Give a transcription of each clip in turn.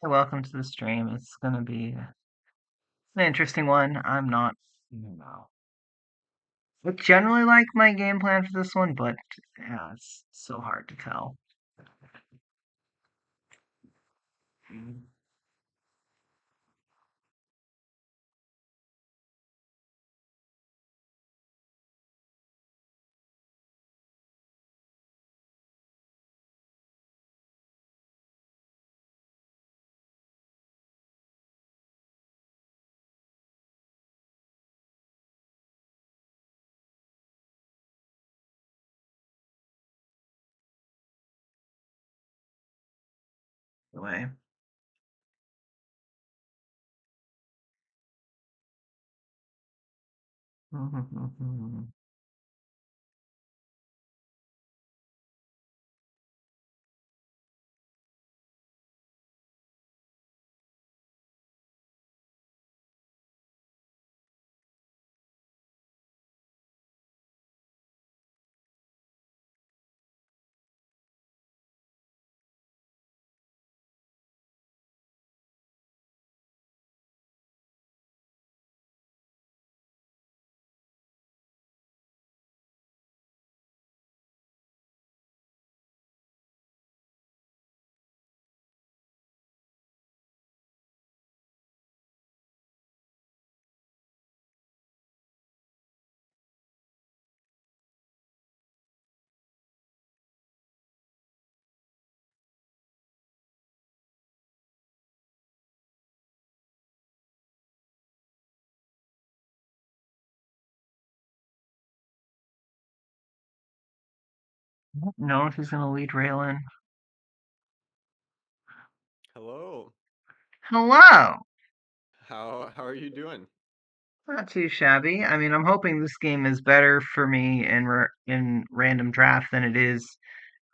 Welcome to the stream. It's gonna be an interesting one. I generally like my game plan for this one, but yeah, it's so hard to tell. Anyway. No, if he's gonna lead Raylan. Hello. Hello. How are you doing? Not too shabby. I mean, I'm hoping this game is better for me in random draft than it is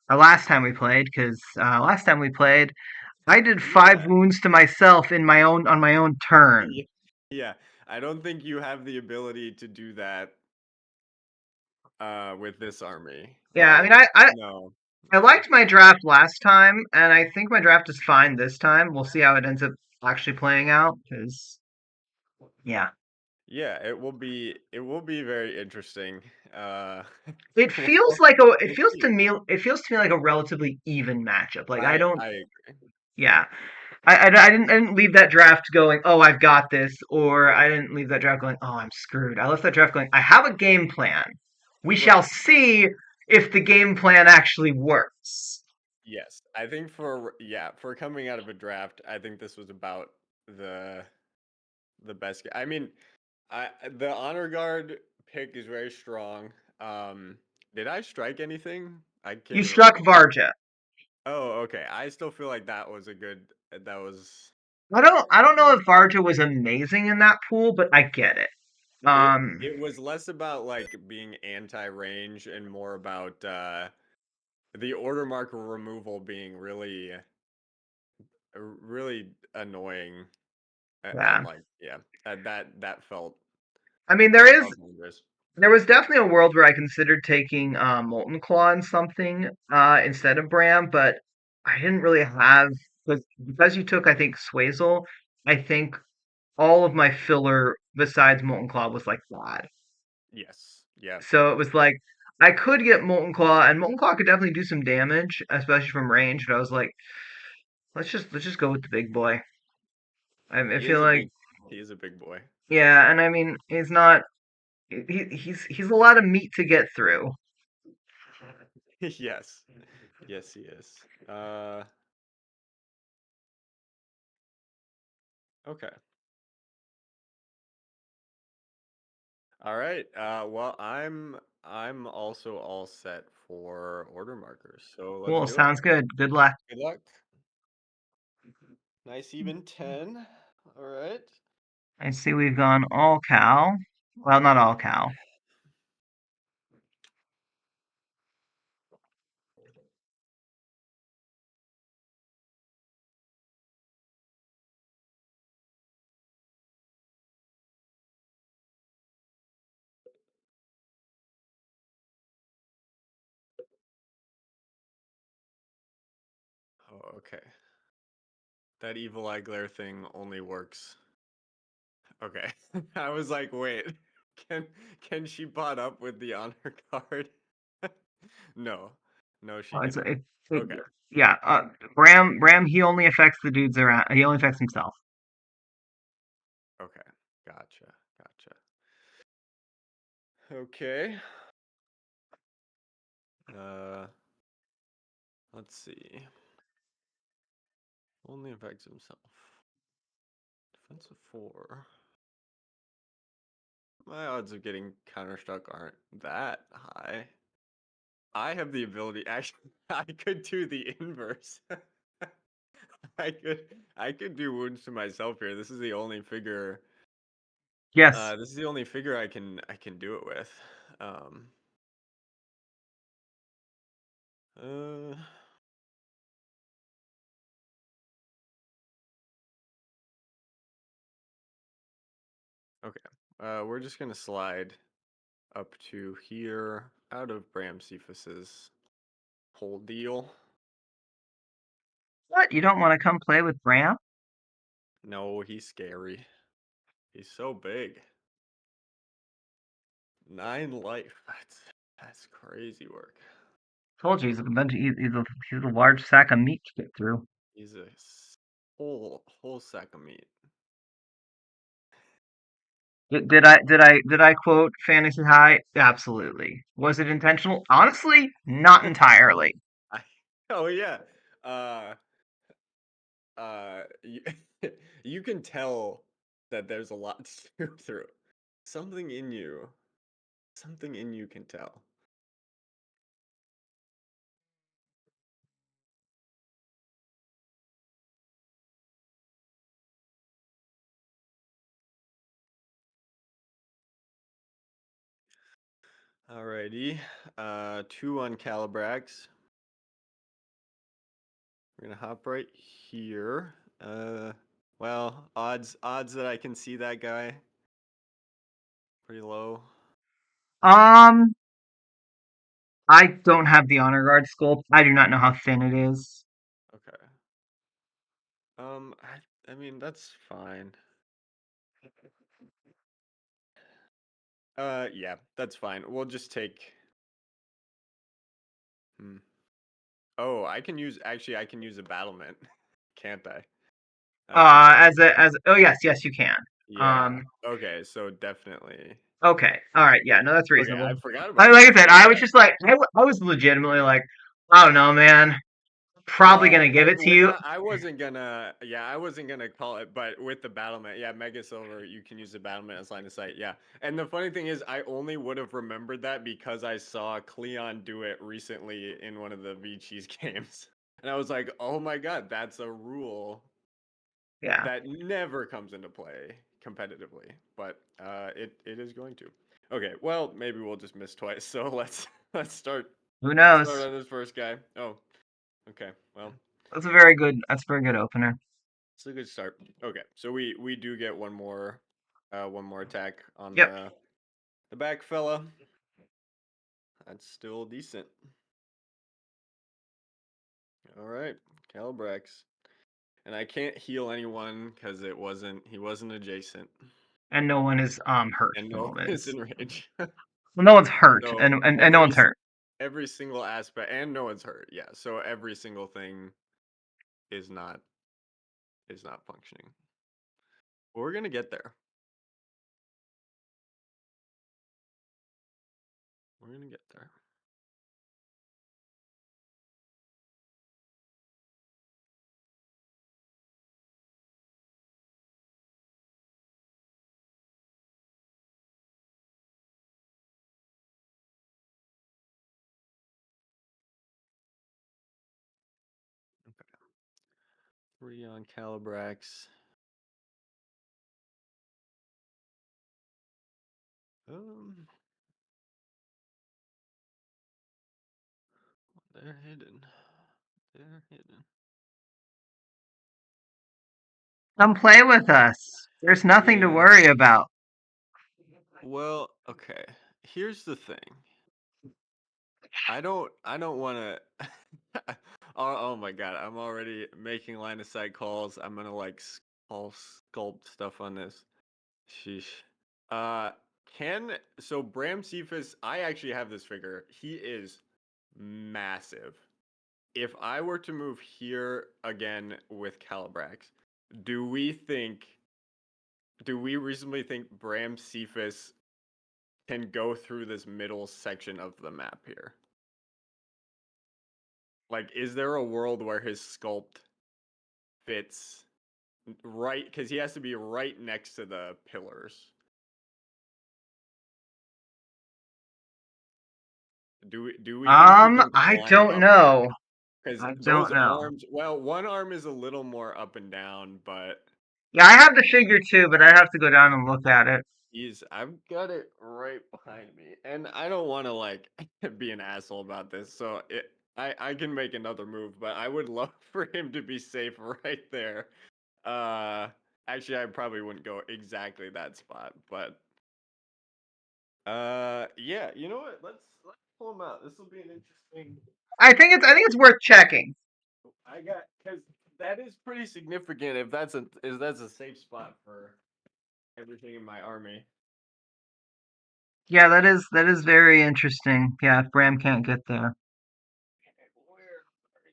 last time we played. Because last time we played, I did five Yeah. wounds to myself in my own on my own turn. Yeah. Yeah. I don't think you have the ability to do that with this army. Yeah, I mean, Well, no. I No. liked my draft last time, and I think my draft is fine this time. We'll see how it ends up actually playing out. Because yeah, Yeah, it will be very interesting. Uh it we'll feels to see. me like a relatively even matchup. Like I don't, I agree. yeah, I didn't leave that draft going, oh, I've got this, or I didn't leave that draft going, oh, I'm screwed. I left that draft going, I have a game plan. We shall Right. see if the game plan actually works. Yes. I think for coming out of a draft, I think this was about the the best. I mean, the honor guard pick is very strong. Um, did I strike anything? I can't You even struck remember. Varja. Oh, okay. I still feel like that was a good. That was I don't a know good if call. Varja was amazing in that pool, but I get it. It was less about like being anti-range and more about the order mark removal being really annoying. Yeah. And like yeah, that felt I mean, that felt dangerous. there was definitely a world where I considered taking Molten Claw and something instead of Bram, but I didn't really have because you took I think Swazel. I think all of my filler besides Molten Claw was like bad. Yes. Yeah. So it was like I could get Molten Claw, and Molten Claw could definitely do some damage, especially from range. But I was like, let's just go with the big boy. I He feel is a like big he is a big boy. yeah, and I mean he's not he's a lot of meat to get through. Yes. Yes, he is. Okay. All right. Well, I'm also all set for order markers. So let's Cool, do it. sounds good. Good luck. Good luck. Nice even 10. All right. I see we've gone all Cal. Well, not all Cal. Oh, okay. That evil eye glare thing only works. Okay. I was like, wait, can can she bot up with the honor card? No. No, she Oh, cannot. it, Okay. yeah. Bram, he only affects the dudes around. He only affects himself. Okay. Gotcha. Gotcha. Okay. Uh, let's see. Only affects himself. Defensive 4. My odds of getting counterstruck aren't that high. I have the ability, actually, I could do the inverse. I could do wounds to myself here. This is the only figure Yes. I can do it with. Um uh okay. We're just gonna slide up to here out of Bram Cephas's whole deal. What? You don't want to come play with Bram? No, he's scary. He's so big. 9 life. That's crazy work. Told you he's a bunch. He's a large sack of meat to get through. He's a whole sack of meat. Did I quote Fantasy High? Absolutely. Was it intentional? Honestly, not entirely. I, oh yeah. Uh you, you can tell that there's a lot to go through. Something in you, something in you can tell. Alrighty. 2 on Calibrax. We're gonna hop right here. Well, odds that I can see that guy pretty low. Um, I don't have the honor guard sculpt. I do not know how thin it is. Okay. I mean that's fine. Yeah, that's fine. We'll just take. Hmm. Oh, I can use a battlement, can't I? That's not. As oh yes, you can. Yeah. Um, Okay, so definitely. okay, all right, yeah, no, that's Okay, I reasonable. forgot I about like I that. said, I was Okay. just like I was legitimately like, I don't know, man. Probably gonna give it to We're you. not. I wasn't gonna call it, but with the battlement, yeah, Mega Silver, you can use the battlement as line of sight. Yeah, and the funny thing is, I only would have remembered that because I saw Cleon do it recently in one of the V Cheese games, and I was like, oh my god, that's a rule Yeah, that never comes into play competitively, but it is going to. Okay, well, maybe we'll just miss twice. So let's who start knows? on this first guy. Oh, okay. Well, That's a very good opener. it's a good start. Okay, so we do get one more attack on Yep, the back fella. That's still decent. All right, Calibrax, and I can't heal anyone because he wasn't adjacent, and no one is hurt and at the no moment. is in range. Well, no one's hurt, So and no one's hurt. every single aspect, and no one's hurt. Yeah, so every single thing is not functioning. But we're gonna get there. We're gonna get there. Okay. 3 on Calibrax. Um, they're hidden. They're hidden. Come play with us. There's nothing to Yeah. worry about. Well, okay. Here's the thing. I don't want to Oh my god, I'm already making line of sight calls. I'm gonna like call sculpt stuff on this. Sheesh. Uh, can so Bram Cephas? I actually have this figure. He is massive. If I were to move here again with Calibrax, do we think? Do we reasonably think Bram Cephas can go through this middle section of the map here? Like, is there a world where his sculpt fits right? Because he has to be right next to the pillars. Do we think he can I climb don't up there? know. Because I those don't know. arms, well, one arm is a little more up and down, but Yeah, I have the figure too, but I have to go down and look at it. I've got it right behind me, and I don't want to like be an asshole about this, so I can make another move, but I would love for him to be safe right there. Uh, Actually, I probably wouldn't go exactly that spot, but yeah, you know what? Let's pull him out. This will be an interesting. I think it's worth checking. I got because that is pretty significant. If that's a safe spot for everything in my army. Yeah, that is very interesting. Yeah, if Bram can't get there. Where are you?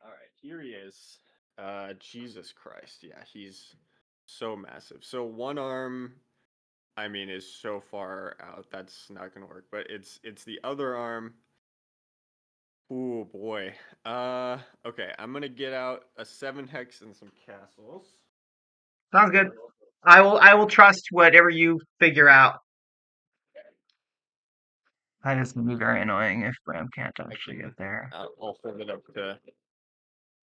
All right, here he is. Jesus Christ, yeah, he's so massive. So one arm, I mean, is so far out that's not gonna work. But it's the other arm. Oh boy. Okay, I'm gonna get out a 7 hex and some castles. Sounds good. I will trust whatever you figure out. That is gonna be very annoying if Bram can't I actually get can. there. I'll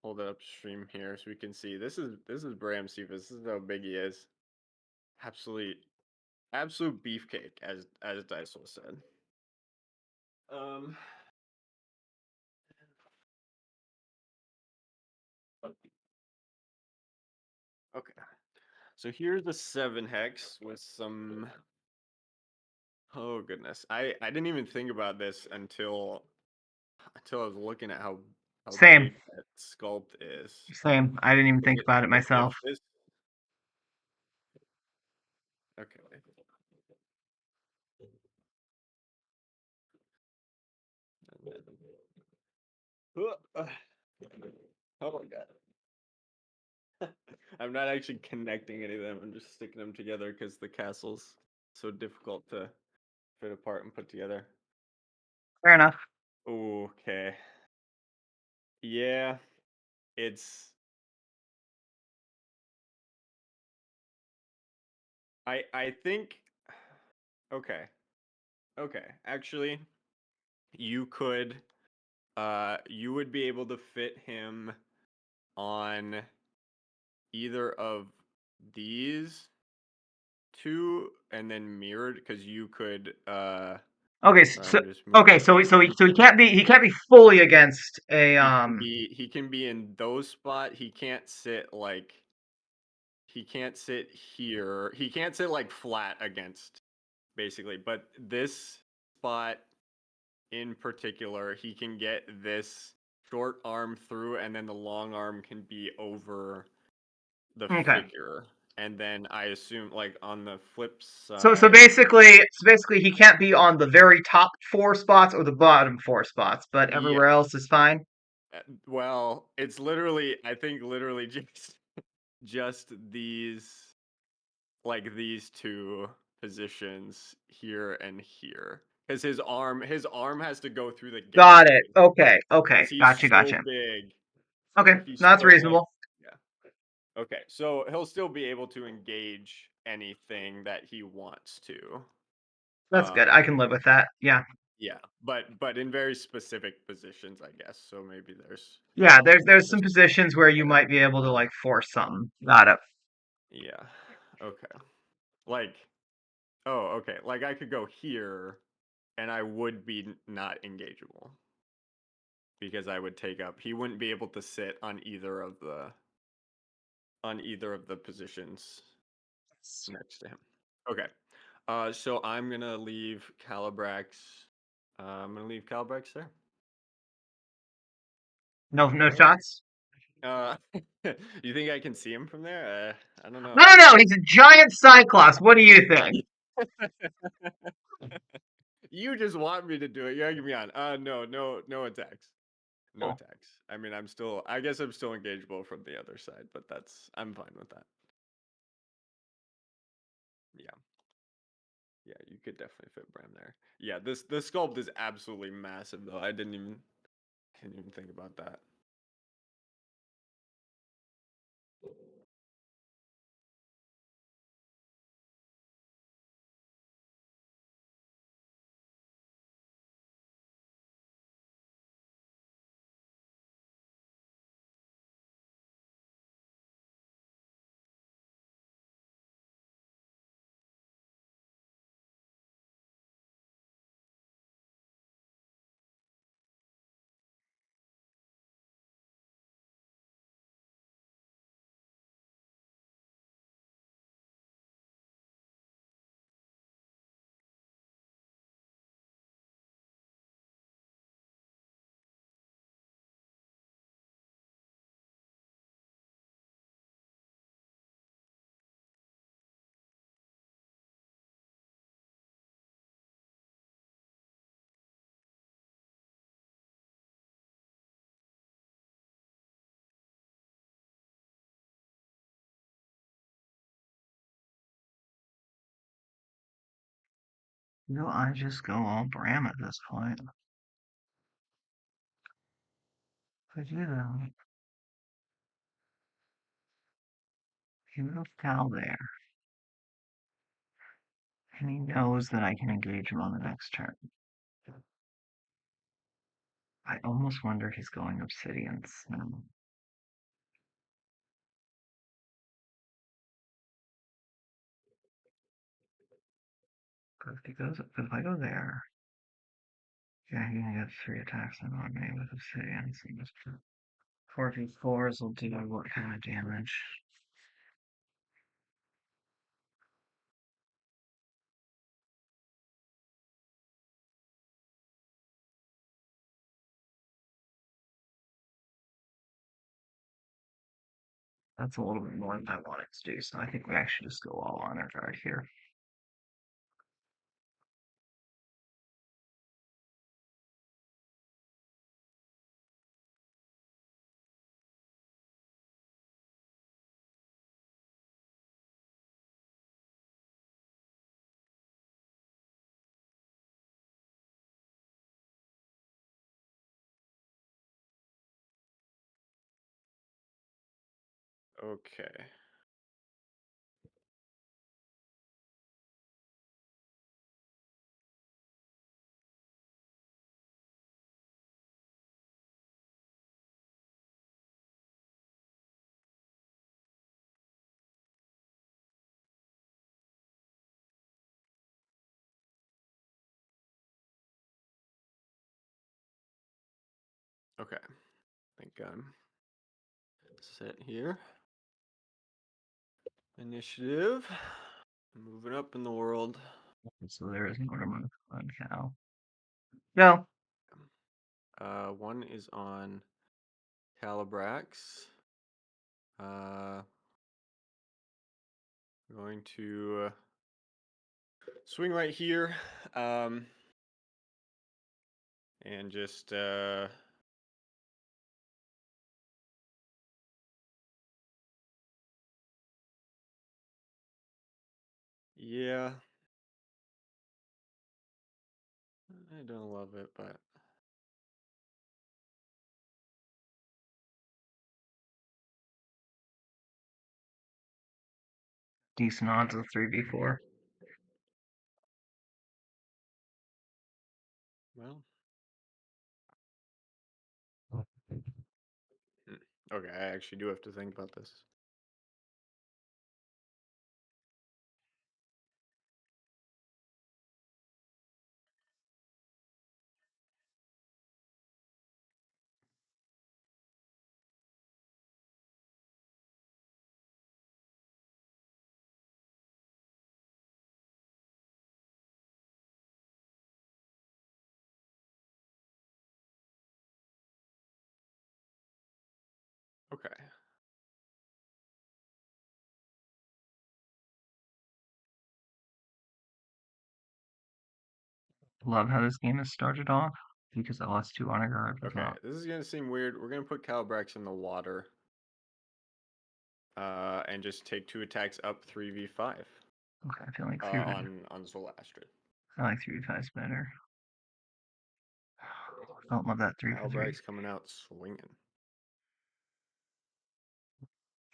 hold it up stream here so we can see. This is Bram Cephas. This is how big he is. Absolute absolute beefcake, as Dysel said. Um. Okay. So here's the 7 hex with some. Oh goodness, I didn't even think about this until I was looking at how Same, big that sculpt is. same. I didn't even If think it about it if myself. this okay. Oh my god. I'm not actually connecting any of them. I'm just sticking them together because the castle's so difficult to fit apart and put together. Fair enough. Okay. Yeah, it's I think okay. Okay. Actually, you could you would be able to fit him on either of these two and then mirrored because you could Okay, sorry, so I'm just moving so he can't be fully against a he can be in those spot. He can't sit here. He can't sit like flat against basically, but this spot in particular, he can get this short arm through and then the long arm can be over the okay. figure. And then I assume like on the flip So side, basically he can't be on the very top four spots or the bottom four spots, but yeah. everywhere else is fine. Well, it's literally I think literally just these two positions here and here. Because his arm has to go through the gap Got it. Okay. Okay. because he's Gotcha. so Gotcha. big. Okay. He's No, that's so like reasonable. yeah. Okay, so he'll still be able to engage anything that he wants to. That's good. I Um, can live with that. Yeah. yeah, but in very specific positions, I guess. So maybe Yeah. There's some there's positions where you might be able to like force something. Got it. yeah. Okay. Like oh, okay. Like I could go here and I would be not engageable because I would take up. He wouldn't be able to sit on either of the positions next to him. Okay. So I'm gonna leave Calibrax. I'm gonna leave Calibrax there. No, no All right. shots. You think I can see him from there? I don't I know. don't know. He's a giant cyclops. What do you think? You just want me to do it. You're egging me on. No, no, no attacks. No attacks. I mean, I guess I'm still engageable from the other side, but I'm fine with that. Yeah. Yeah, you could definitely fit Bram there. Yeah, this sculpt is absolutely massive though. Didn't even think about that. No, I just go all Bram at this point. But you know, he moved Cal there, and he knows that I can engage him on the next turn. I almost wonder he's going Obsidian Snow. If I go there, yeah, he's gonna get 3 attacks on me with Obsidian. So just 4v4s will do what kind of damage? That's a little bit more than I wanted to do, so I think we actually just go all honor guard here. Okay. Okay. I think I'm set here. Initiative. Moving up in the world. So there is an order on Cal. No. One is on Calibrax. Uh, going to swing right here. And just yeah. I don't love it, but Decent odds of 3v4. well. Okay, I actually do have to think about this. Okay. Love how this game has started off because I lost two honor guard was Okay. not. This is gonna seem weird. We're gonna put Calibrax in the water. And just take 2 attacks up 3v5. Okay, I feel like On Solastrid. I like 3v5 is better. Don't love that 3 for 3. Calibrax coming out swinging.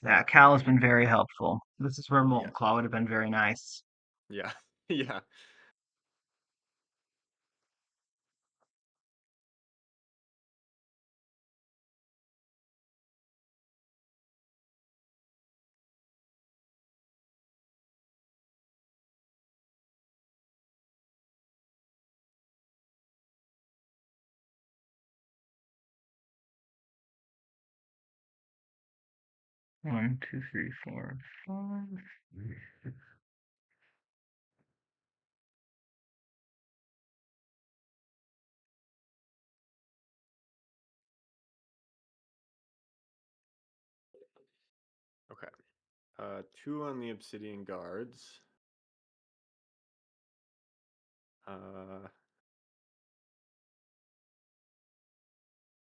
Yeah, Cal has been very helpful. This is where Yeah. Molten Claw would have been very nice. Yeah. Yeah. 1, 2, 3, 4, 5. Okay. 2 on the Obsidian Guards. Uh,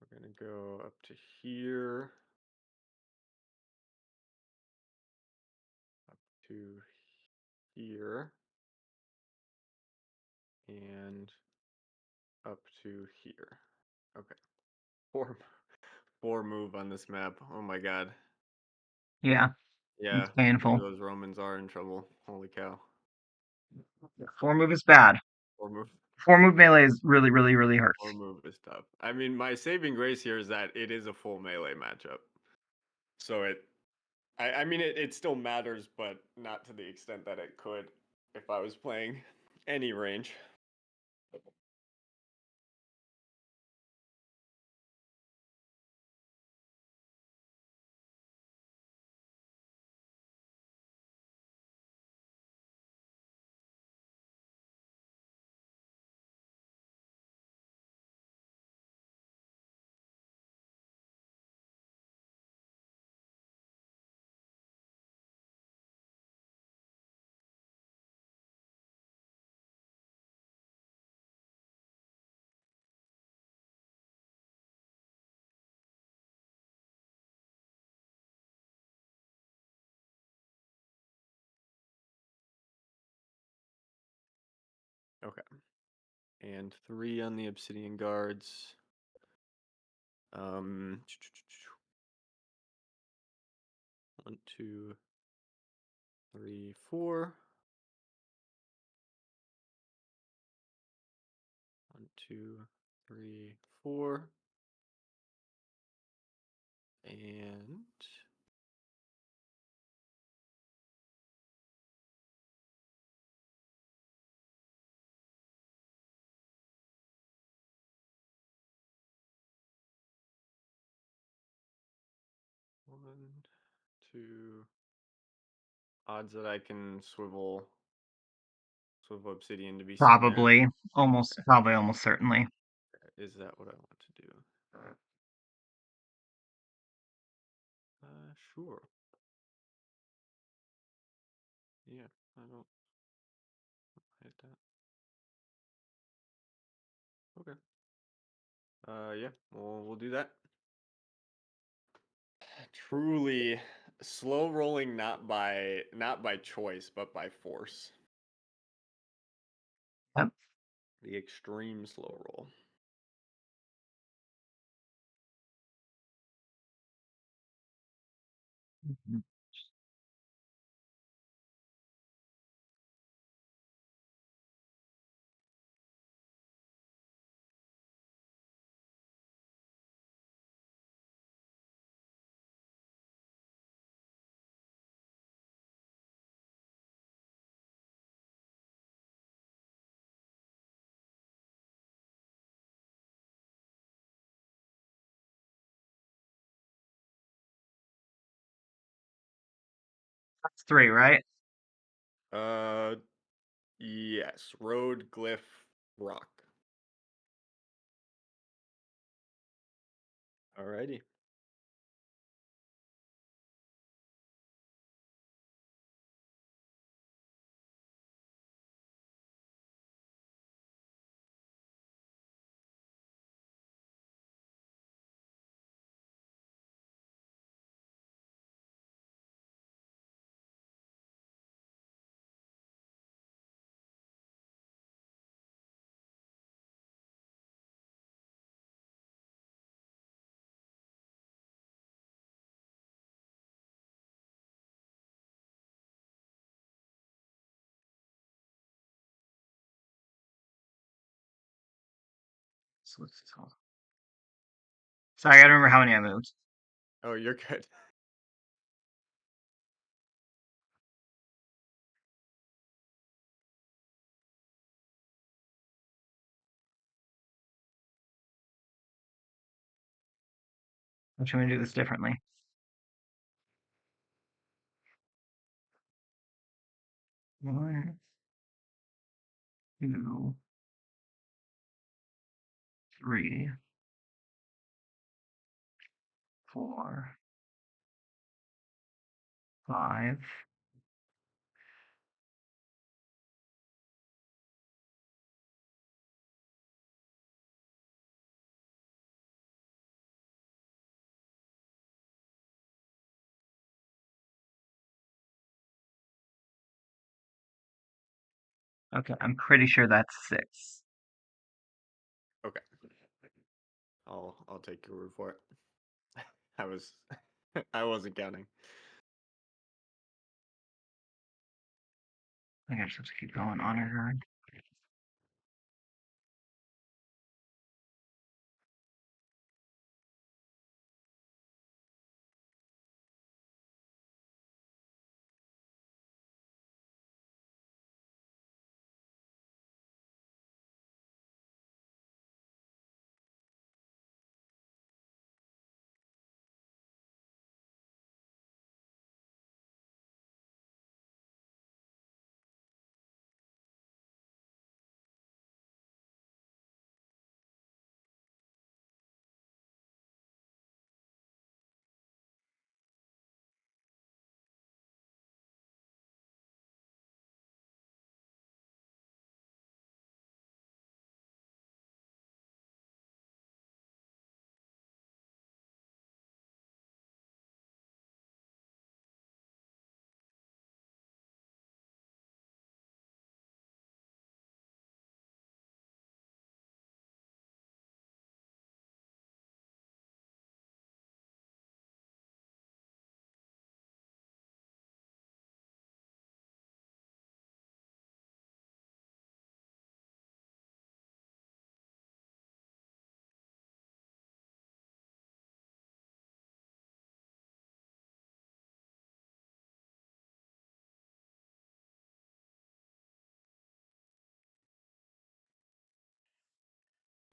we're gonna go up to here, up to here, and up to here. Okay. 4 4 move on this map. Oh my god. Yeah, Yeah, it's painful. those Romans are in trouble. Holy cow. 4 move is bad. 4 move 4 move melee is really, really, really hurts. 4 move is tough. I mean, my saving grace here is that it is a full melee matchup. So I mean it still matters, but not to the extent that it could if I was playing any range. Okay. And 3 on the Obsidian Guards. 1, 2, 3, 4. 1, 2, 3, 4. And 1, 2. Odds that I can swivel Obsidian to be seen there. Probably. Okay. Probably almost certainly. Is that what I want to do? Sure. Yeah, I don't hit that. Okay. Yeah, we'll do that. Truly slow rolling, not by choice, but by force. Yep. The extreme slow roll. That's 3, right? Uh, yes. Road, glyph, rock. Alrighty. Sorry, I gotta remember how many I moved. Oh, you're good. I'm trying to do this differently. 1, 2, 3, 4, 5. Okay, I'm pretty sure that's 6. Okay. I'll take your word for it. I was I wasn't counting. I guess let's keep going. Honor guard.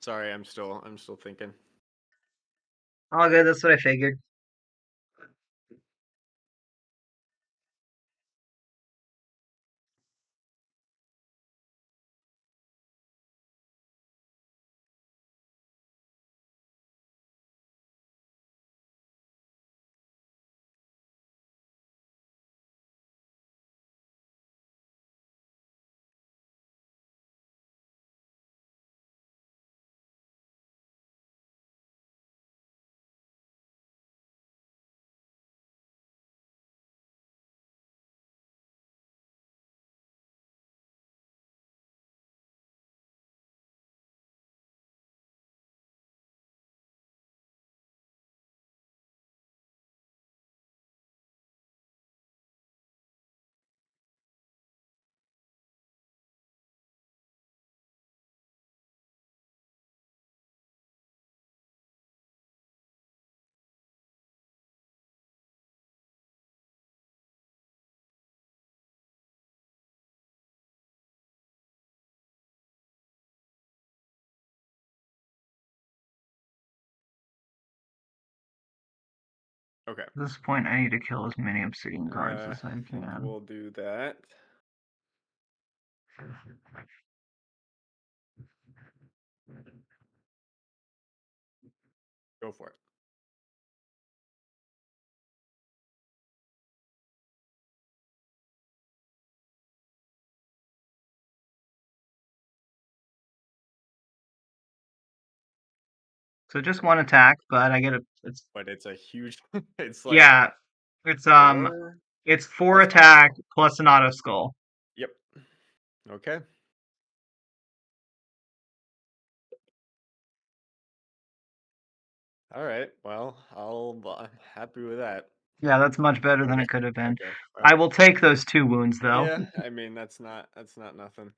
Sorry, I'm still thinking. All good. That's what I figured. Okay. At this point, I need to kill as many obsidian guards I as I think can. we'll do that. Go for it. So just one attack, but I get a. It's But it's a huge it's like yeah. It's 4. It's 4 That's fine. attack plus an auto skull. Yep. Okay. All right. Well, I'm happy with that. Yeah, that's much better than Okay. it could have been. Okay. I Well, will take those 2 wounds though. yeah, I mean that's not nothing.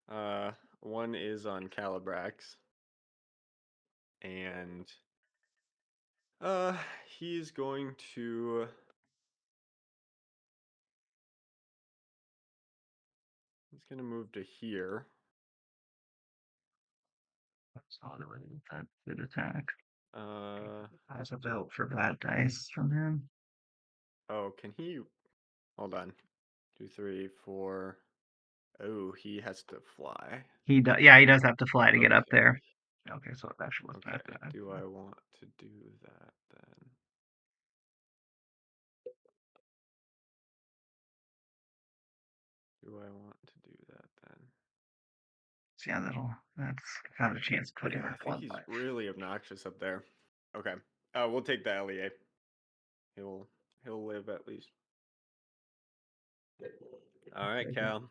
Uh One is on Calibrax, and uh, he's going to. He's gonna move to here. That's all the way that good attack. Uh Has a belt for bad dice from him. oh, can he? Hold on. 2, 3, 4. Oh, he has to fly. He does, yeah, he does have to fly to get up Okay. there. Okay, so it actually was Okay. bad guy. Do I want to do that then? Do I want to do that then? So yeah, that's got a chance to put him Yeah, I at think one he's life. really obnoxious up there. Okay. We'll take the LEA. He'll he'll live at least. All right, Cal.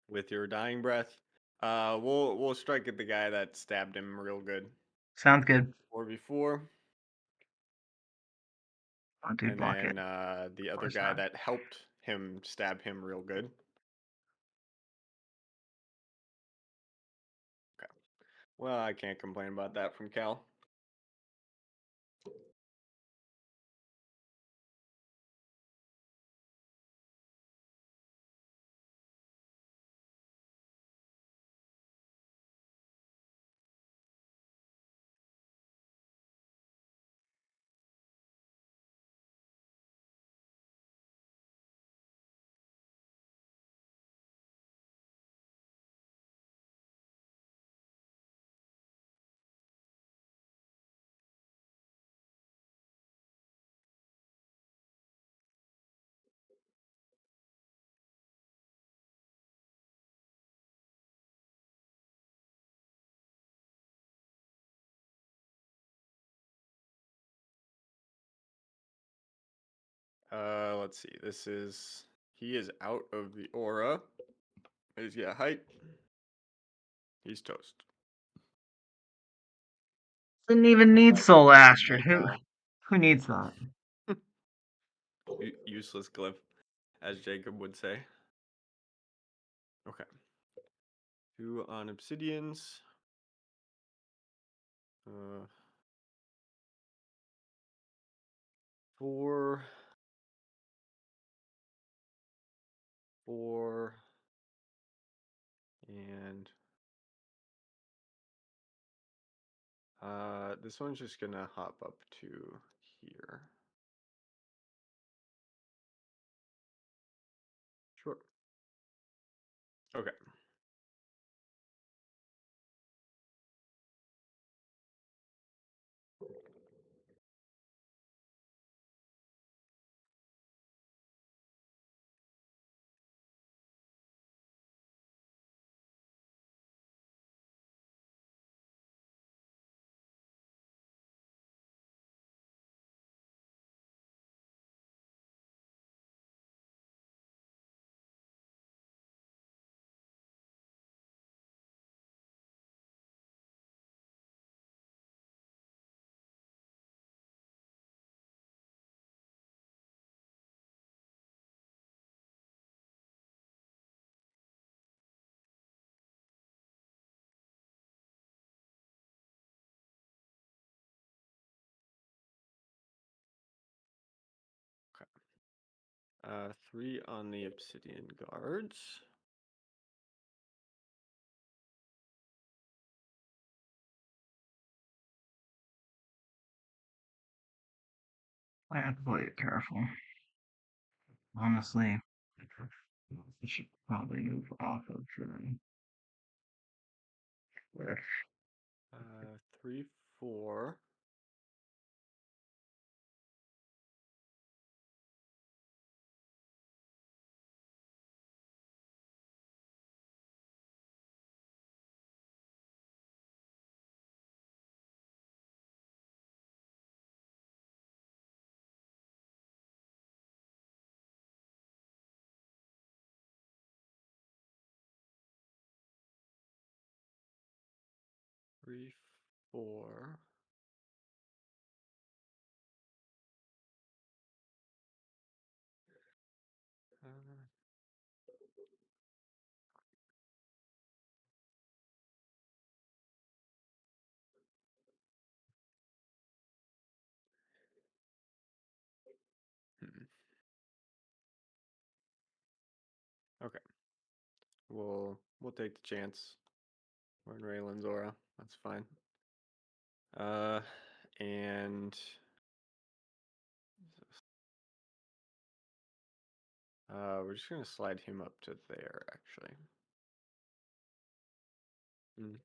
With your dying breath, we'll strike at the guy that stabbed him real good. Sounds good. 4v4, Oh, dude, and block it. then the Of other course guy not. that helped him stab him real good. Okay. Well, I can't complain about that from Cal. Let's see. He is out of the aura. He's got height. He's toast. Didn't even Well, need that was Soul a good Astrid. night, Cal. Who needs that? Useless glyph, as Jacob would say. Okay. 2 on obsidians. Uh, 4, 4, and this one's just gonna hop up to here. Sure. Okay. Okay. 3 on the obsidian guards. I have to play it careful. Honestly, I should probably move off of the 3, 4. 3, 4. Uh, Hmm. Okay, we'll take the chance. We're in Raylan's aura. That's fine. Uh, and we're just gonna slide him up to there, actually. Mm.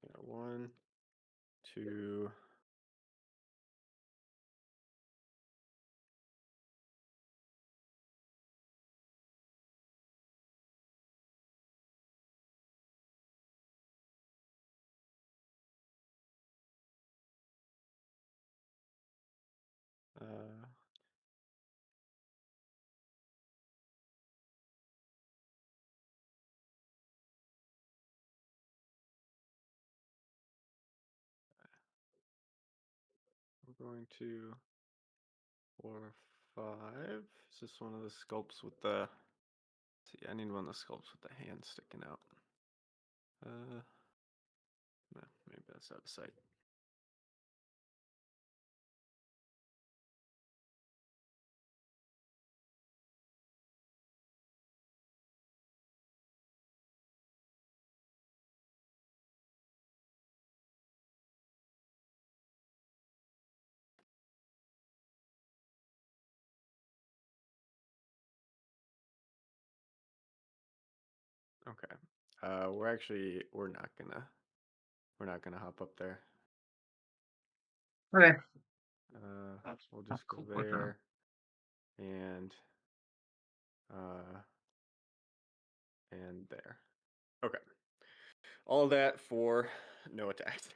Yeah, 1, 2. Uh, we're going to 4, 5. Is this one of the sculpts with the? See, I need one of the sculpts with the hand sticking out. No, maybe that's out of sight. Okay. We're not gonna hop up there. Okay. We'll That's just go cool with them. there uh and there. Okay. All that for no attacks.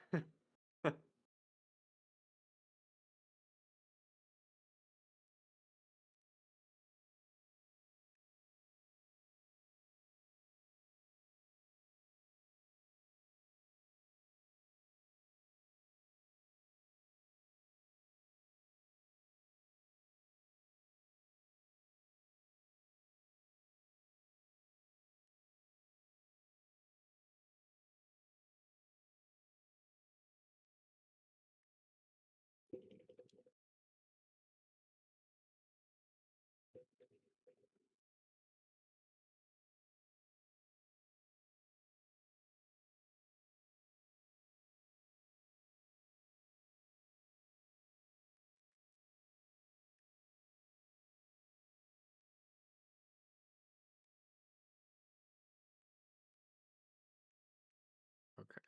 Okay.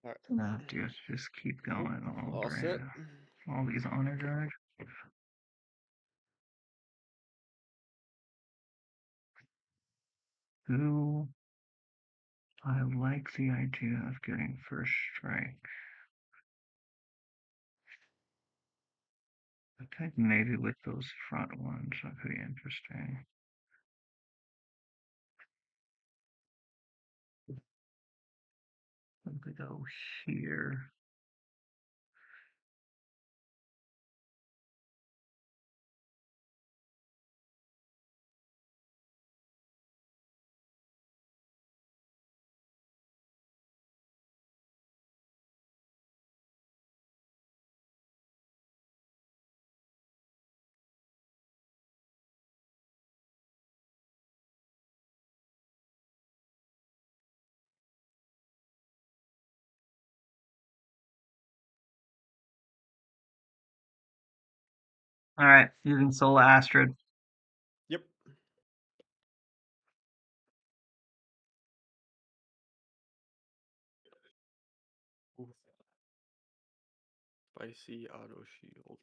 All No, right. dude, just keep Cool. going. All set. All these honor guards. Who I like the idea of getting first strike. I think maybe with those front ones that could be interesting. Let me go here. All right, using Sola Astrid. Yep. Ooh. Spicy auto shield.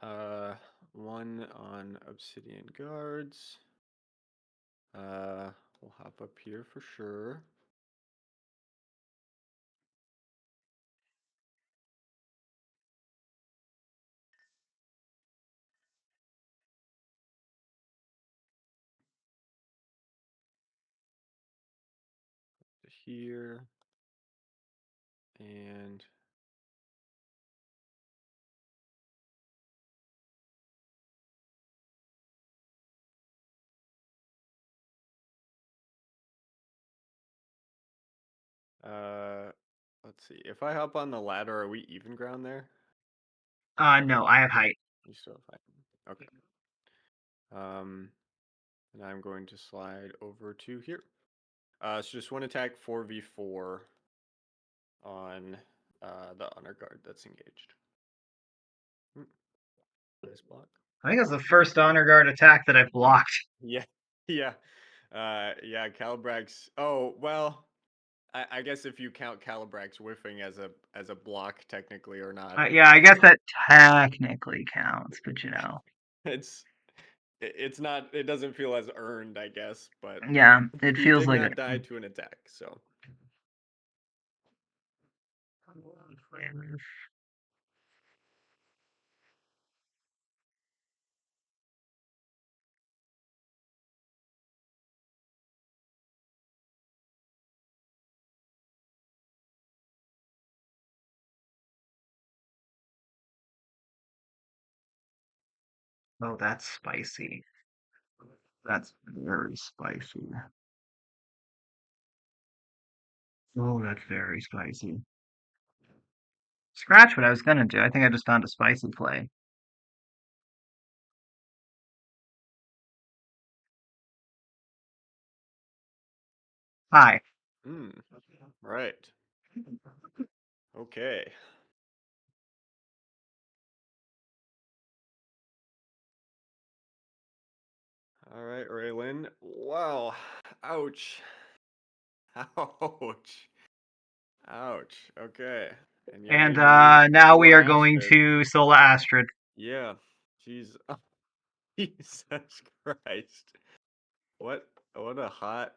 Uh, 1 on obsidian guards. We'll hop up here for sure. here. And uh, let's see. If I hop on the ladder, are we even ground there? No, I have height. You still have height. Okay. Um, and I'm going to slide over to here. So just one attack 4v4 on the honor guard that's engaged. Hmm, nice block. I think that's the first honor guard attack that I've blocked. Yeah, yeah, yeah. Calibrax. Oh well, I guess if you count Calibrax whiffing as a block technically or not, Yeah, I guess that technically counts, but it's it's not. It doesn't feel as earned, I guess. But yeah, it he feels did like not it. die to an attack, so Oh, that's spicy. That's very spicy. Oh, that's very spicy. Scratch what I was gonna do. I think I just found a spicy play. Hi. hmm, right. Okay. All right, Raylan. Wow. Ouch. Ouch. Ouch. Okay. And yeah, And you lose now we Sola are going Astrid. to Sola Astrid. Yeah. Jeez. Jesus Christ. What what a hot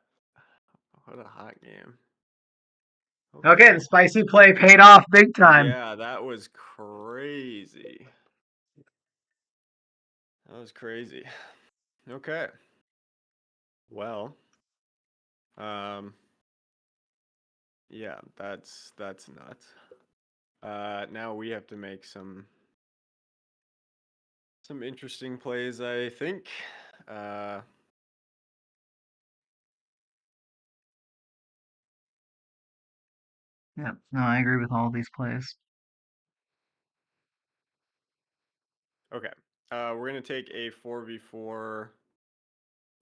what a hot game. Okay, Okay. the spicy play paid off big time. Yeah, that was crazy. That was crazy. Okay. Well, um yeah, that's nuts. Now we have to make some interesting plays, I think. Uh Yeah, no, I agree with all these plays. okay. We're gonna take a 4v4.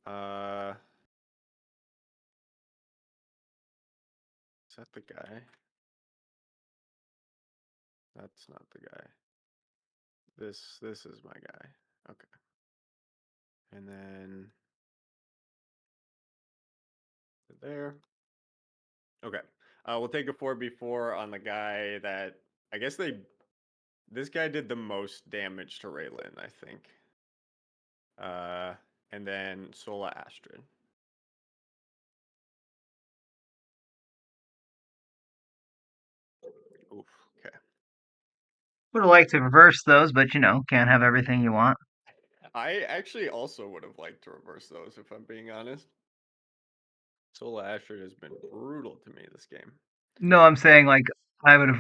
Uh is that the guy? That's not the guy. This is my guy. Okay. And then there. Okay. We'll take a 4v4 on the guy that I guess this guy did the most damage to Raylan, I think. Uh and then Sola Astrid. Oof. Okay. Would have liked to reverse those, but can't have everything you want. I actually also would have liked to reverse those if I'm being honest. Sola Astrid has been brutal to me this game. No, I'm saying like I would have.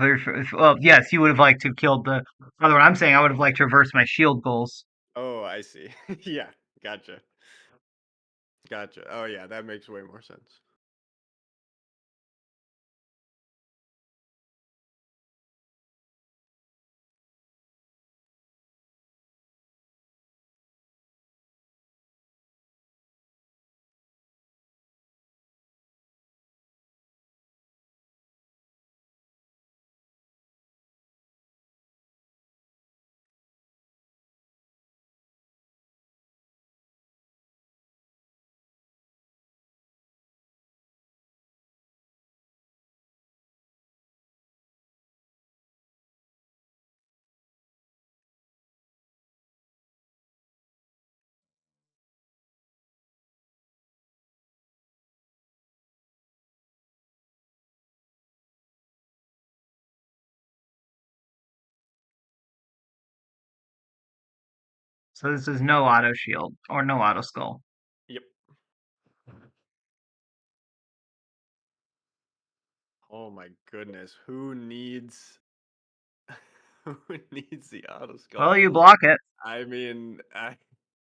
Well, yes, you would have liked to have killed the other one. I'm saying I would have liked to reverse my shield goals. Oh, I see. Yeah, gotcha. Gotcha. Oh yeah, that makes way more sense. So this is no auto shield or no auto skull. Yep. Oh my goodness. Who needs who needs the auto skull? Well, you block it. I mean, I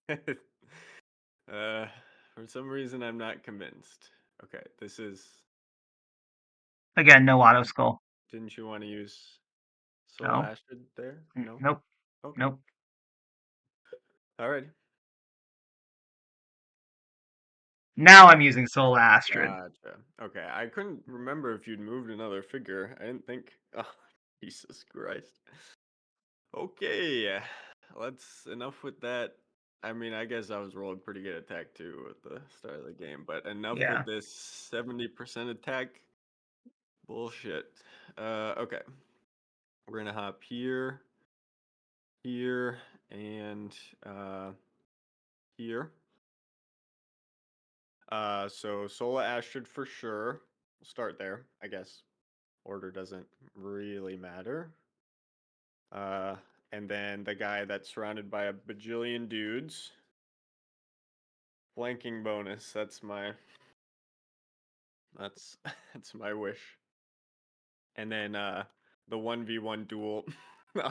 uh for some reason I'm not convinced. Okay, this is Again, no auto skull. didn't you want to use Soul No. Ashford there? No? Nope. Okay. Nope. Alrighty. Now I'm using Soul Astrid. Gotcha. Okay, I couldn't remember if you'd moved another figure. I didn't think. Oh, Jesus Christ. Okay, let's enough with that. I mean, I guess I was rolling pretty good attack too at the start of the game, but enough Yeah. with this 70% attack bullshit. Okay, we're gonna hop here, here, and here. So Sola Astrid for sure. We'll start there, I guess. Order doesn't really matter. Uh, and then the guy that's surrounded by a bajillion dudes. Flanking bonus. That's that's my wish. And then the 1v1 duel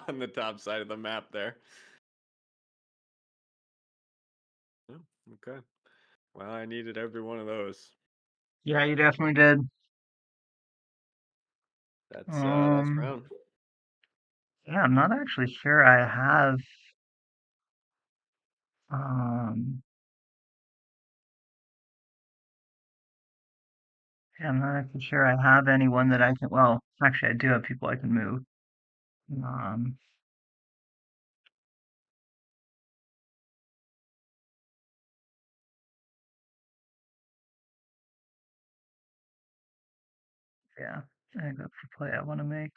on the top side of the map there. Oh, okay. Well, I needed every one of those. Yeah, you definitely did. That's round. Yeah, I'm not actually sure I have um yeah, I'm not actually sure I have anyone that I can well, actually I do have people I can move. Um yeah, I think that's the play I want to make.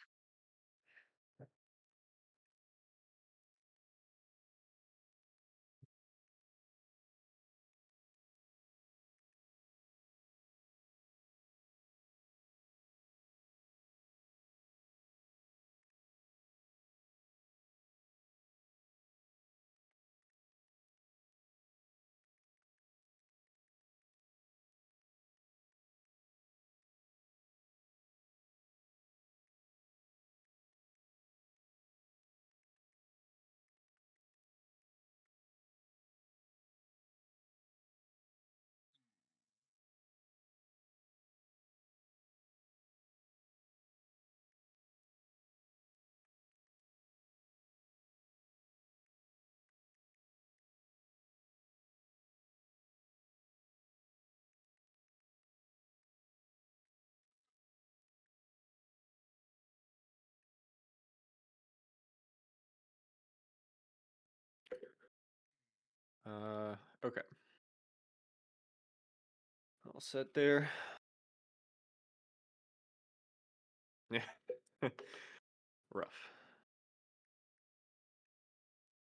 Okay. All set there. Yeah. Rough.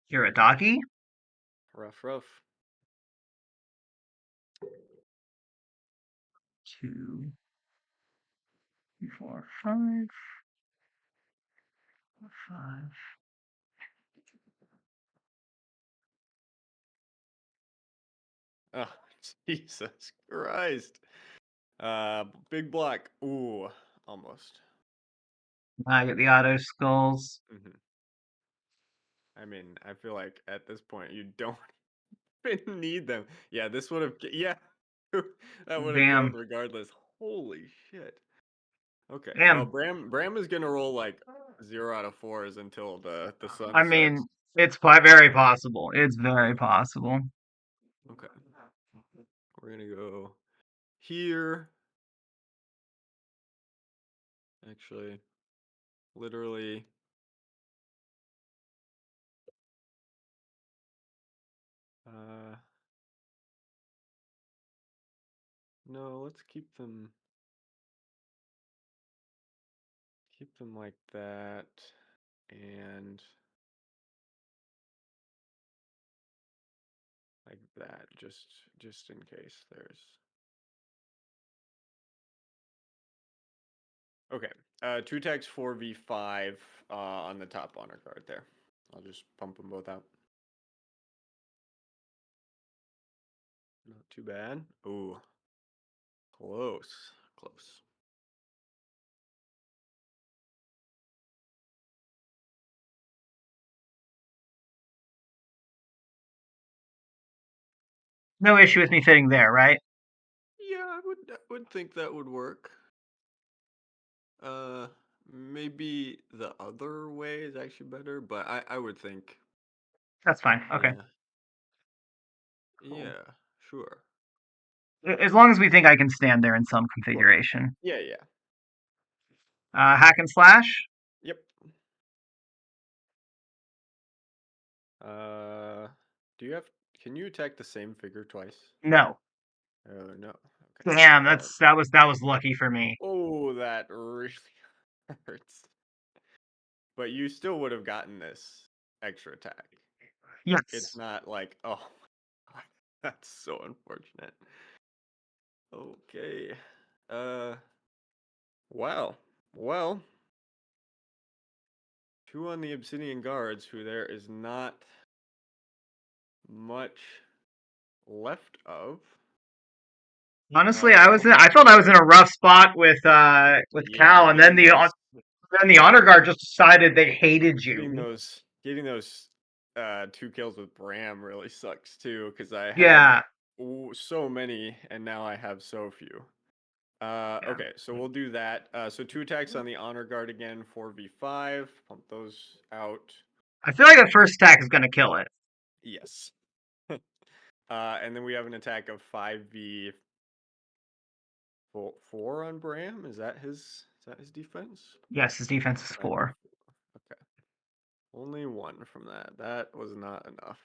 You're a doggy? Rough, rough. 2, 3, 4, 5, 5. Oh, Jesus Christ. Big block. Ooh, almost. I get the auto skulls. Hmm. I mean, I feel like at this point you don't even need them. Yeah, this would have. Yeah, that would have killed Damn. regardless. Holy shit. Okay, well, Damn. Bram is gonna roll like 0 out of 4s until the sun I mean, sets. it's very possible. It's very possible. Okay, we're gonna go here. Actually, literally. Uh, no, let's keep them like that, and like that, just in case there's. Okay, two attacks 4v5 on the top honor card there. I'll just pump them both out. Not too bad. Ooh, close, close. No issue with me fitting there, right? Yeah, I would think that would work. Uh, Maybe the other way is actually better, but I would think, That's fine. Okay. yeah, Cool. yeah, sure. As long as we think I can stand there in some configuration. Yeah, yeah. Hack and slash? Yep. Uh, do you have? Can you attack the same figure twice? No. Oh no. Okay. Damn, that was lucky for me. Oh, that really hurts. But you still would have gotten this extra attack. It's Yes. not like, oh my God, that's so unfortunate. Okay. Uh, wow. Well, two on the Obsidian Guards, who there is not much left of. Honestly, We'll I have felt I was to, in a rough spot with yeah, Cal, and then the honor guard just decided they hated you. getting those 2 kills with Bram really sucks too, because I had Yeah. so many and now I have so few. Yeah. Okay, so we'll do that. So two attacks on the honor guard again, 4v5. Pump those out. I feel like the first attack is gonna kill it. Yes. And then we have an attack of 5v4 on Bram. Is that his defense? Yes, his defense is 4. 5v4. Okay. Only one from that. That was not enough.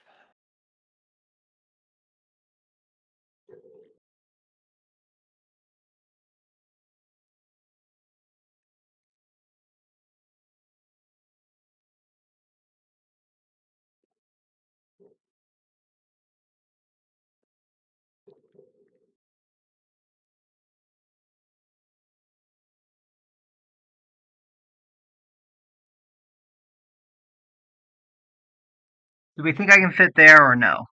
Do we think I can fit there or no?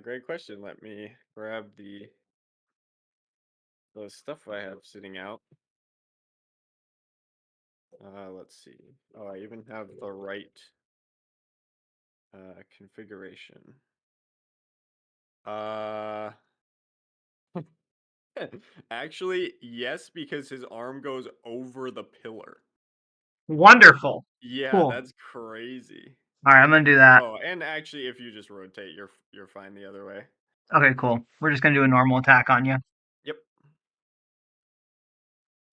Great question. Let me grab the stuff I have sitting out. Let's see. Oh, I even have the right configuration. Uh, Actually, yes, because his arm goes over the pillar. Wonderful. Yeah, Cool. that's crazy. All right, I'm gonna do that. Oh, and actually, if you just rotate, you're fine the other way. Okay, cool. We're just gonna do a normal attack on you. Yep.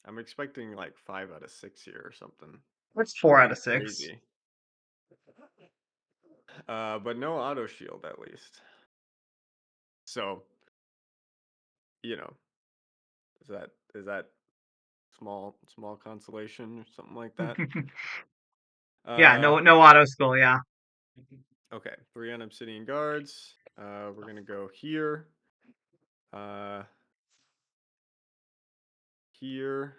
I'm expecting like 5 out of 6 here or something. What's 4 out of 6? Crazy. But no auto shield at least. So, you know, is that small consolation or something like that? Yeah, Uh, no auto skill. Yeah. okay, 3 on Obsidian Guards. We're gonna go here. Uh, Here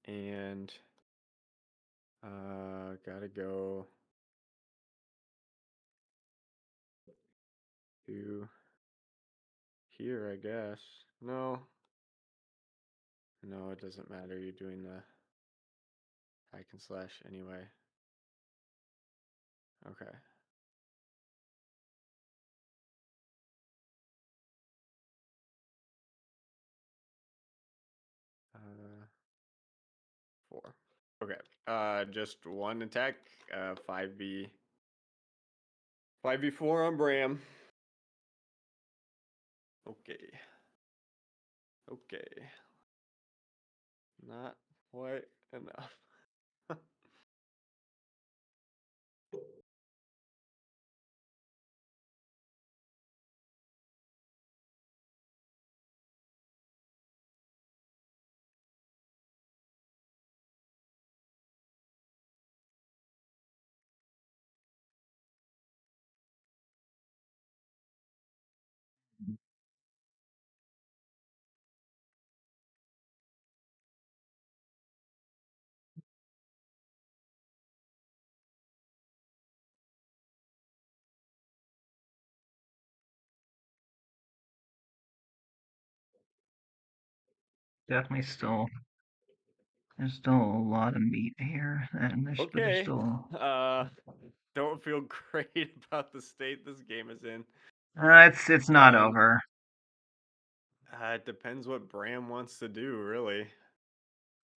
and gotta go to here, I guess. No, it doesn't matter. You're doing the hack and slash anyway. Okay. Uh, 4. Okay. Just one attack. 5v4 on Bram. Okay. Okay. Not quite enough. Definitely still. There's still a lot of meat here, and there's Okay. still. Uh, don't feel great about the state this game is in. It's not Um, over. it depends what Bram wants to do, really.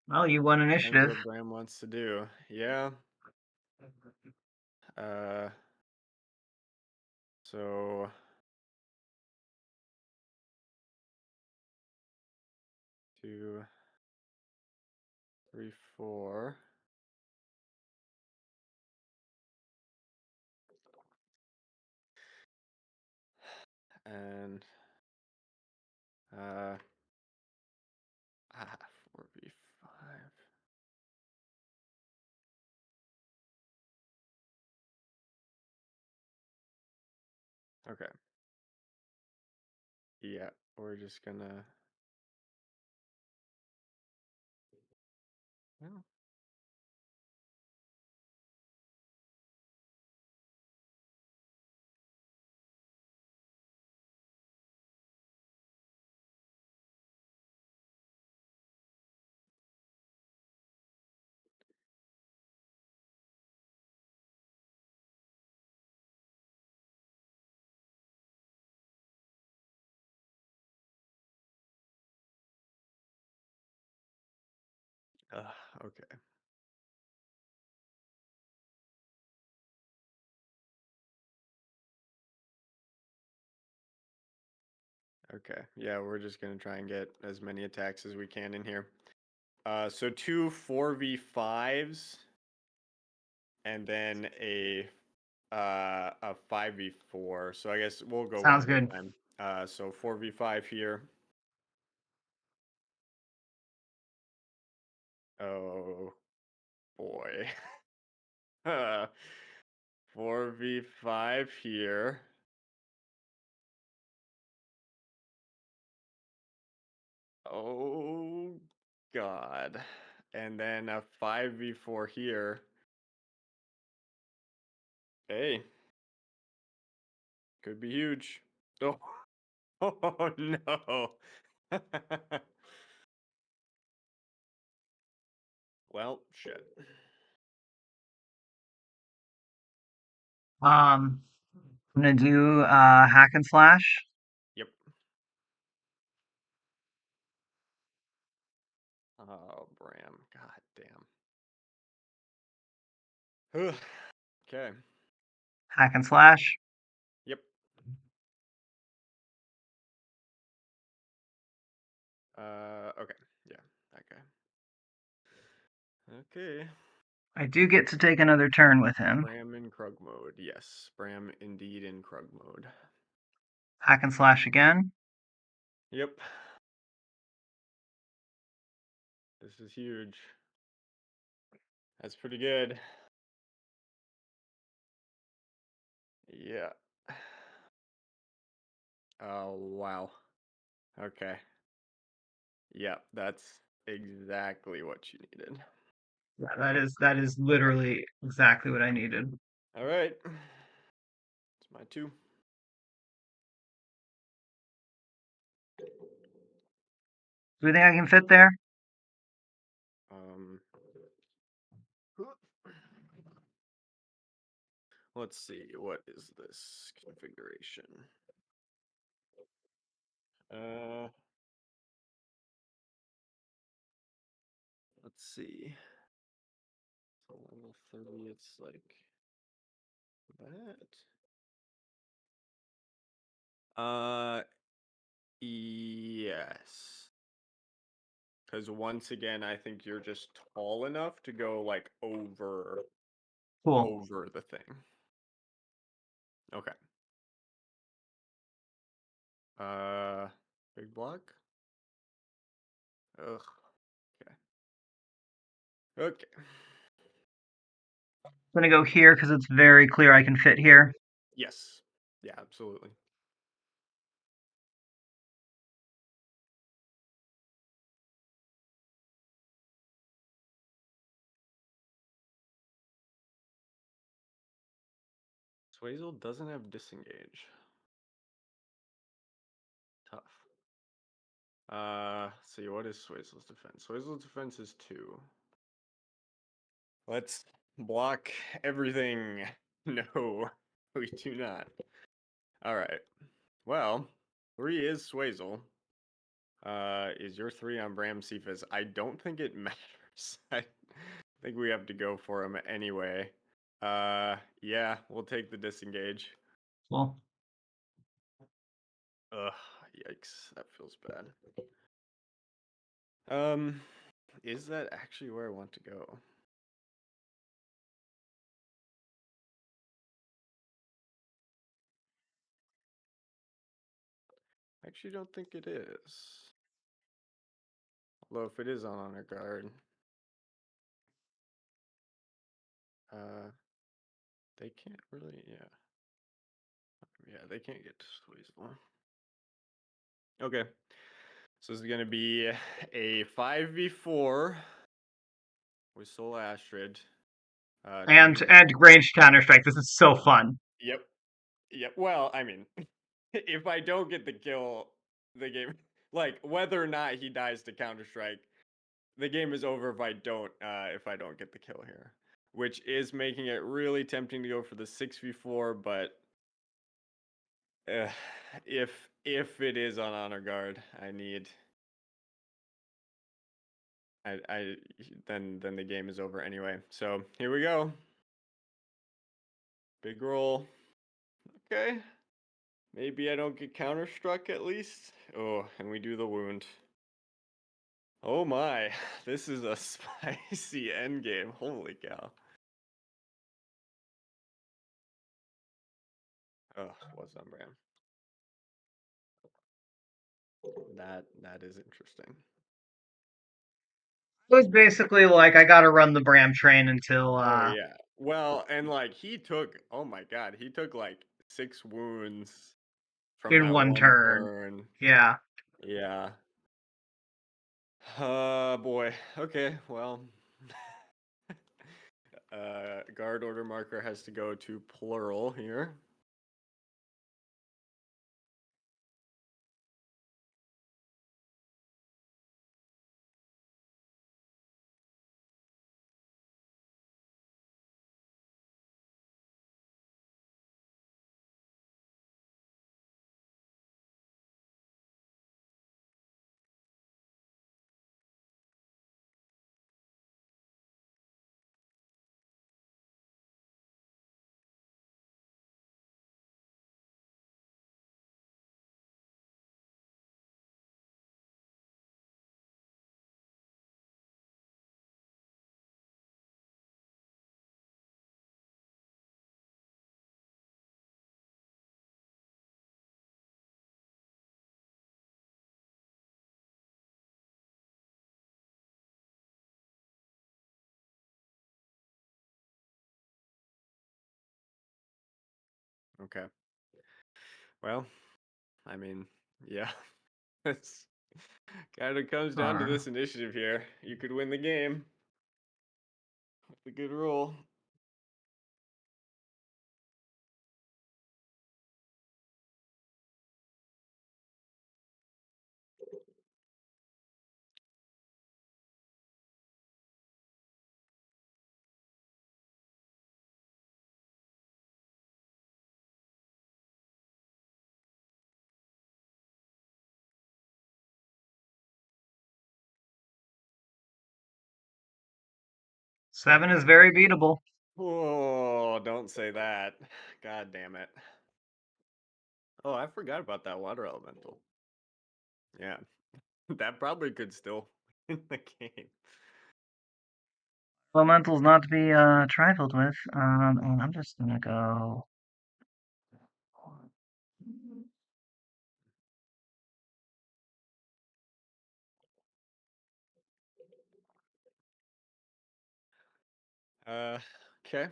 Well, you won Depends initiative. what Bram wants to do. Yeah. Uh, so 2, 3, 4, and uh, 4v5. Okay. Yeah, we're just gonna. Well, okay. Okay. Yeah, we're just gonna try and get as many attacks as we can in here. So two 4v5s and then a 5v4. So I guess we'll go one Sounds at a good. time. So 4v5 here. Oh boy. 4v5 here. Oh God. And then a 5v4 here. Hey, could be huge. Oh, oh no. Well, shit. I'm gonna do hack and slash. Yep. Oh, Bram. God damn. Okay. Hack and slash. Yep. Okay. Yeah, that guy. Okay. I do get to take another turn with him. Bram in Krug mode. Yes, Bram indeed in Krug mode. Hack and slash again. Yep. This is huge. That's pretty good. Yeah. Oh, wow. Okay. Yep, that's exactly what you needed. Yeah, that is literally exactly what I needed. All right. It's my two. Do you think I can fit there? Um, let's see. What is this configuration? Uh, let's see. So level 30, it's like that. Yes. Because once again, I think you're just tall enough to go like Cool. over the thing. Okay. Uh, big block. Ugh. Okay. Okay. I'm gonna go here because it's very clear I can fit here. Yes. Yeah, absolutely. Swazel doesn't have disengage. Tough. See, what is Swazel's defense? Swazel's defense is 2. Let's block everything. No, we do not. All right. Well, 3 is Swazel. Is your 3 on Bram Cephas? I don't think it matters. I think we have to go for him anyway. Yeah, we'll take the disengage. Well, Ugh, yikes, that feels bad. Um, is that actually where I want to go? I actually don't think it is. Although if it is on honor guard, uh, they can't really, yeah, they can't get to Squeezable. Okay, so this is gonna be a 5v4 with Soul Astrid. To and win the and ranged Counter Strike. This is so fun. Yep. Yep. Well, I mean, if I don't get the kill, the game, like whether or not he dies to Counter Strike, the game is over if I don't get the kill here, which is making it really tempting to go for the 6v4. But uh, if it is on honor guard, I then the game is over anyway. So here we go. Big roll. Okay. Maybe I don't get counter struck at least. Oh, and we do the wound. Oh my, this is a spicy end game. Holy cow. Oh, what's on Bram? That is interesting. It was basically like I gotta run the Bram train until Oh yeah. Well, and like he took, oh my god, he took like 6 wounds from in that one one turn. turn. Yeah. Yeah. Boy. Okay, well. Guard order marker has to go to plural here. Okay. Well, I mean, yeah. It's kind of comes down to Darn. this initiative here. You could win the game with a good roll. Seven is very beatable. Oh, don't say that. God damn it. Oh, I forgot about that water elemental. Yeah, that probably could still win the game. Elementals not to be trifled with. And I'm just gonna go. Uh, okay.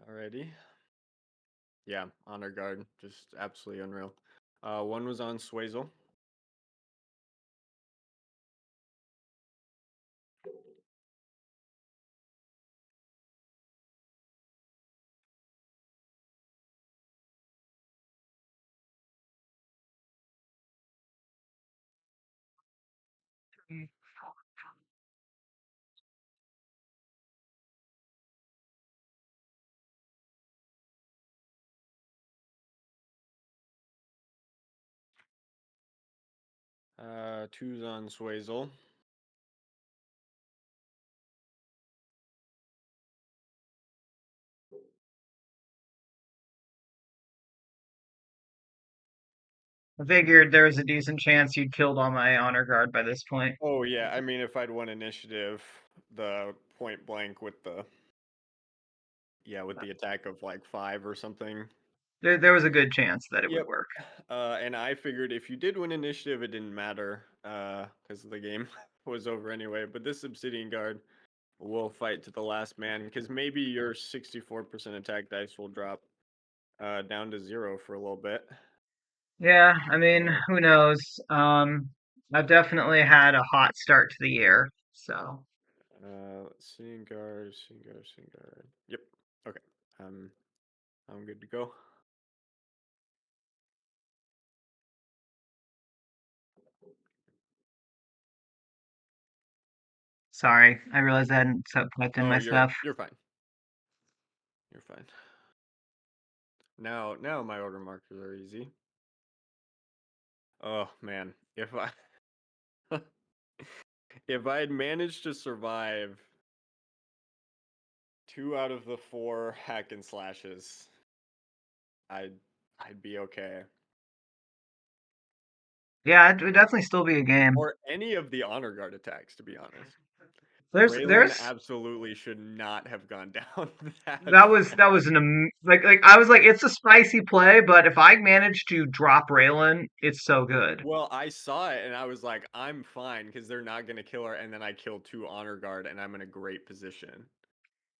Alrighty. Yeah, honor guard, just absolutely unreal. One was on Swazel. Two's on Swazel. I figured there was a decent chance you'd killed all my honor guard by this point. Oh yeah, I mean if I'd won initiative, the point blank with the with the attack of like 5 or something. There was a good chance that it would Yep. work. And I figured if you did win initiative, it didn't matter because the game was over anyway. But this Obsidian Guard will fight to the last man because maybe your 64% attack dice will drop down to 0 for a little bit. Yeah, I mean, So, who knows? I've definitely had a hot start to the year, so Obsidian Guard, Obsidian Guard, Obsidian Guard. Yep. Okay. Um, I'm good to go. sorry. I realized I hadn't typed in Oh, my stuff. you're fine. You're fine. Now my order markers are easy. Oh man, if I had managed to survive 2 out of the 4 hack and slashes, I'd I'd be okay. Yeah, it would definitely still be a game. Or any of the honor guard attacks, to be honest. Raylan There's absolutely should not have gone down that that was fast. like I was like it's a spicy play, but if I manage to drop Raylan, it's so good. Well, I saw it and I was like, I'm fine because they're not gonna kill her, and then I killed 2 honor guard and I'm in a great position.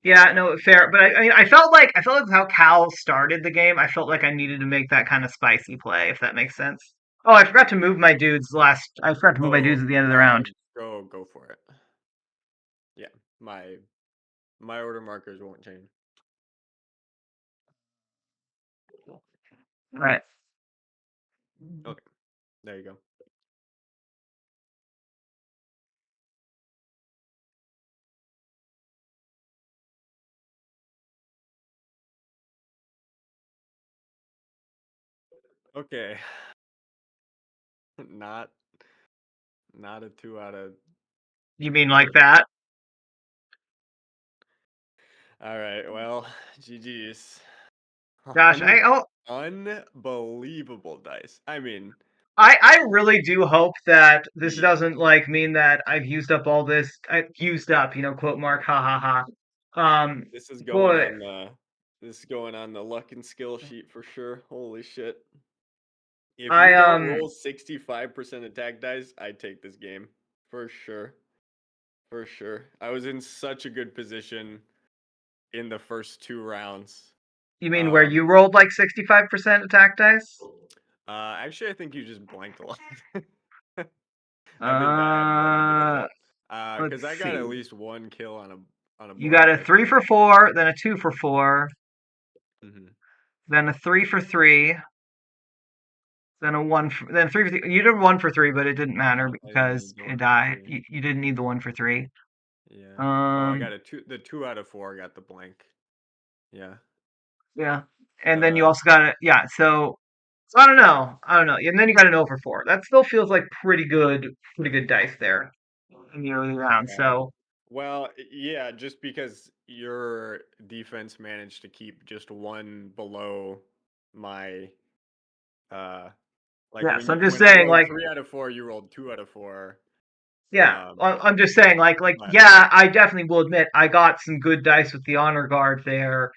Yeah, Um, no, fair. But I mean, I felt like how Cal started the game. I felt like I needed to make that kind of spicy play, if that makes sense. Oh, I forgot to move my dudes last. I forgot to move my oh, dudes at the end of the round. go for it. Yeah, my my order markers won't change. All right. Okay, there you go. Okay, not not a 2 out of. You mean like that? All right, well, GG's. Gosh, Un unbelievable dice. I mean, I really do hope that this yeah, doesn't like mean that I've used up all this. I used up, quote mark, ha ha ha. this is going Boy, on the luck and skill sheet for sure. Holy shit. If you I don't roll 65% attack dice, I'd take this game. For sure. For sure. I was in such a good position in the first 2 rounds. you mean where Um, you rolled like 65% attack dice? actually, I think you just blanked a lot. I think that had more to do with Uh, it. let's Because I got at see. least 1 kill on a You got blank, a I three think. for four, then a 2 for 4, Hmm. then a 3 for 3, then a then 3 for 3. You did 1 for 3, but it didn't matter I didn't because need the it one for died. three. You didn't need the 1 for 3. Yeah. Oh, I Um, got the 2 out of 4 got the blank. Yeah. yeah, and then you Uh, also got a yeah. So I don't know, and then you got an 0 for 4. That still feels like pretty good dice there in the early round. yeah. So Well, yeah, just because your defense managed to keep just one below my uh like yeah, when so you I'm just when I saying rolled like 3 out of 4, you rolled 2 out of 4. yeah, Um, I'm just saying like but yeah, I definitely will admit I got some good dice with the honor guard there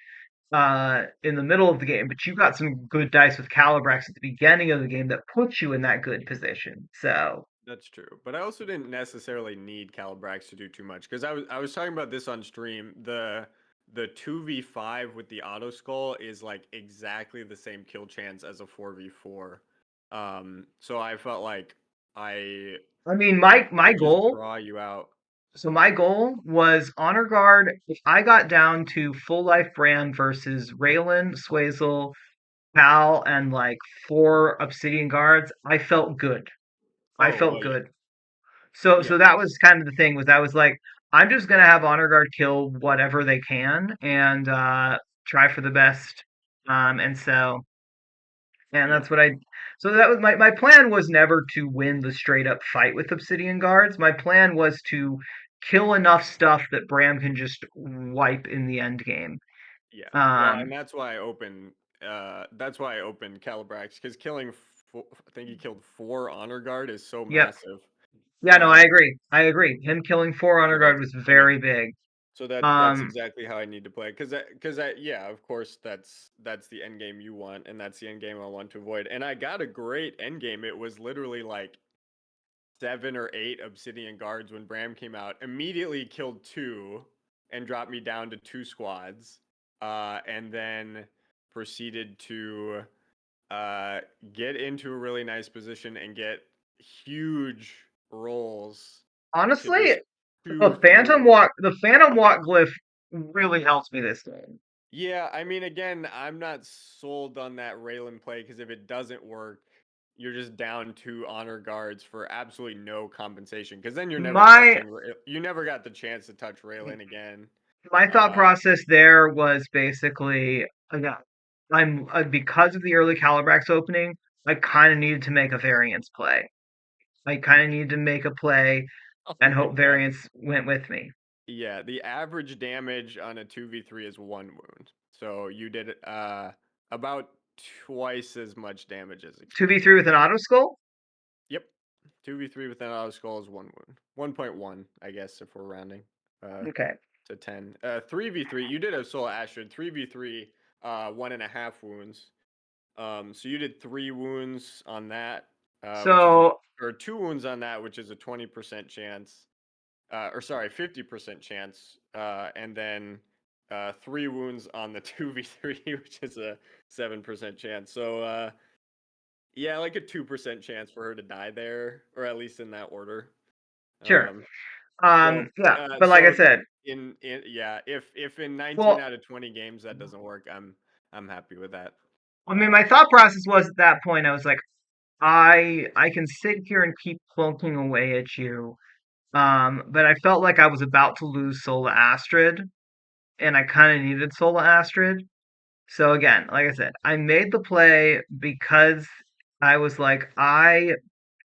in the middle of the game, but you got some good dice with Calibrax at the beginning of the game that puts you in that good position. So that's true. But I also didn't necessarily need Calibrax to do too much because I was talking about this on stream. The 2v5 with the auto skull is like exactly the same kill chance as a 4v4. So I felt like I I mean, my could just goal. draw you out. So my goal was honor guard. If I got down to full life brand versus Raylan, Swazel, Cal, and like 4 obsidian guards, I felt good. I Oh, felt well, yeah. good. So Yeah, that was kind of the thing was I was like, I'm just gonna have honor guard kill whatever they can and try for the best. And so and yeah. that's what I So that was my plan was never to win the straight up fight with Obsidian Guards. My plan was to kill enough stuff that Bram can just wipe in the end game. Yeah. Well, and Um, that's why I opened Calibrax because I think he killed 4 honor guard is so yep. massive. Yeah, no, I Um, agree. I agree. Him killing four so honor guard that's was I mean, very big. so that's Um, exactly how I need to play because I yeah, of course that's the end game you want and that's the end game I want to avoid. And I got a great end game. It was literally like 7 or 8 obsidian guards when Bram came out. Immediately killed 2 and dropped me down to 2 squads. And then proceeded to uh, get into a really nice position and get huge rolls to Honestly, just chew through. The Phantom Walk glyph really helps me this game. Yeah, I mean, again, I'm not sold on that Raylan play because if it doesn't work, you're just down 2 honor guards for absolutely no compensation. Because then you're never My touching. You never got the chance to touch Raylan again. my thought Uh, process there was basically, yeah, I'm because of the early Calibrax opening, I kind of needed to make a variance play. I kind of needed to make a play oh and my hope god. variance went with me. Yeah, the average damage on a 2v3 is 1 wound. So you did about twice as much damage as 2v3 expected. with an auto skull? Yep. 2v3 with an auto skull is 1 wound. 1.1, I guess, if we're rounding uh, Okay. to 10. 3v3, you did a Soul Astrid. 3v3, 1.5 wounds. So you did 3 wounds on that, which is So or 2 wounds on that, which is a 20% chance. Or sorry, 50% chance, and then 3 wounds on the 2v3, which is a 7% chance. So, yeah, like a 2% chance for her to die there, or at least in that order. sure. Um, so, Yeah, but like I so said, in yeah, if in 19 well, out of 20 games that doesn't work, I'm happy with that. I mean, my thought process was at that point, I was like, I can sit here and keep plunking away at you. But I felt like I was about to lose Sola Astrid, and I kind of needed Sola Astrid. So again, like I said, I made the play because I was like,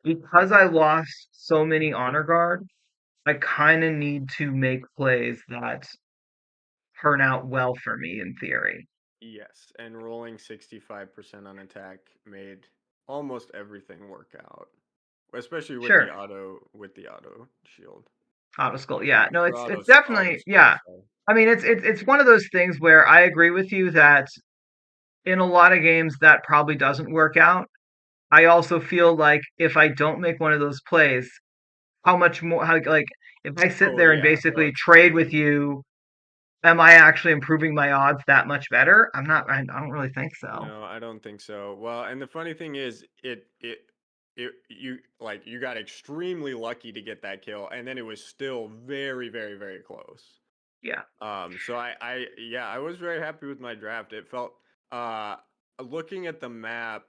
because I lost so many honor guard, I kind of need to make plays that turn out well for me in theory. Yes, and rolling 65% on attack made almost everything work out. Especially Sure, with the auto shield. auto skull. Yeah, no, Or it's auto definitely skull, yeah. sorry. I mean, it's one of those things where I agree with you that in a lot of games that probably doesn't work out. I also feel like if I don't make one of those plays, how much more how like if I sit Oh there and yeah, well basically trade with extremely. you, am I actually improving my odds that much better? I'm not. I don't really think so. No, I don't think so. Well, and the funny thing is it you like you got extremely lucky to get that kill and then it was still very, very, very close. Yeah. So I yeah, I was very happy with my draft. It felt uh looking at the map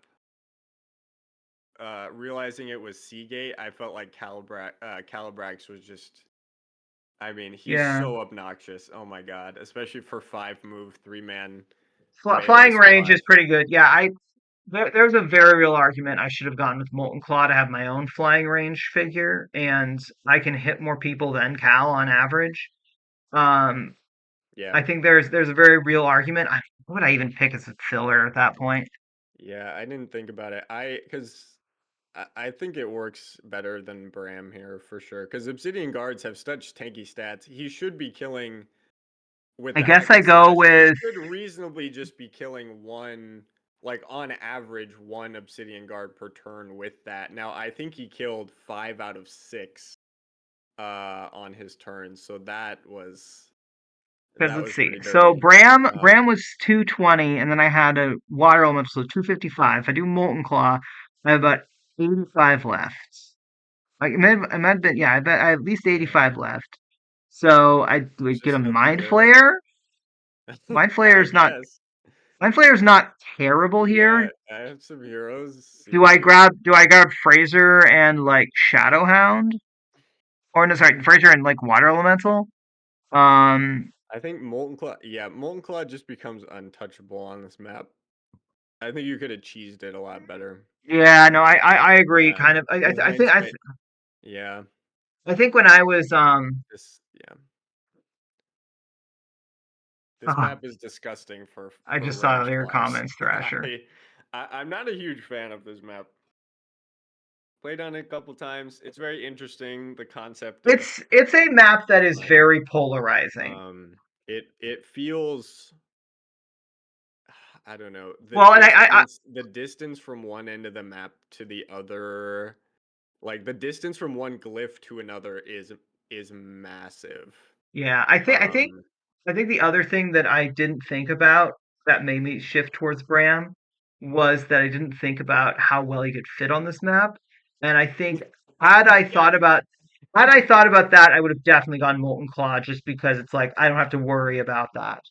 realizing it was Seagate, I felt like Calibrax was just I mean, he's Yeah. so obnoxious. Oh my god, especially for 5 move 3 man melee Flying range is squads. pretty good. Yeah, there's a very real argument I should have gone with Molten Claw to have my own flying range figure, and I can hit more people than Cal on average. Um, Yeah. I think there's a very real argument. What would I even pick as a filler at that point? Yeah, I didn't think about it. I think it works better than Bram here for sure. Because Obsidian Guards have such tanky stats. He should be killing with I the guess hack I and go slash. He with should reasonably just be killing one, like on average, one Obsidian Guard per turn with that. Now I think he killed 5 out of 6 on his turns, so because that let's was see. pretty So dirty. Bram was 220, and then I had a water element, so 255. If I do Molten Claw, I have about 85 left. Like I might have been, yeah, I bet I have at least 85 left. So I There's would get just a nothing Mind there. Flayer. Mind Flayer I is not guess. Mind Flayer is not terrible Yeah, here. I have some heroes. See. Do I grab Fraser and like Shadowhound? Or no, sorry, Fraser and like Water Elemental? Um I think Molten Claw. Yeah, Molten Claw just becomes untouchable on this map. I think you could have cheesed it a lot better. Yeah, no, I agree. Yeah, Kind of. in hindsight, yeah, I think when I was yeah, this oh, map is disgusting I for just saw range your class. comments, Thrasher. I'm not a huge fan of this map. Played on it a couple times. It's very interesting. The concept is It's a map that is fun. very polarizing. Um, it feels, I don't know, Well, and the distance from one end of the map to the other, like the distance from one glyph to another is massive. yeah, Um, I think the other thing that I didn't think about that made me shift towards Bram was that I didn't think about how well he could fit on this map. And I think had I yeah, thought about had I thought about that, I would have definitely gone Molten Claw just because it's like I don't have to worry about that.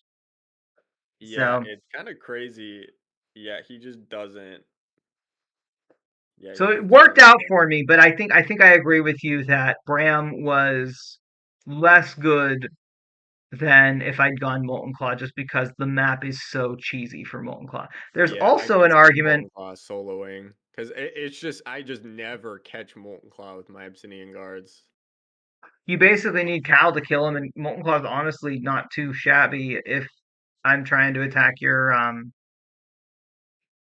yeah, So it's kind of crazy. Yeah, he just doesn't. Yeah, so he it just worked doesn't out fit. for me, but I think I agree with you that Bram was less good than if I'd gone Molten Claw just because the map is so cheesy for Molten Claw. There's Yeah, I also could an see argument Molten Claw soloing because it's just I just never catch Molten Claw with my Obsidian guards. you basically need Cal to kill him, and Molten Claw is honestly not too shabby if I'm trying to attack your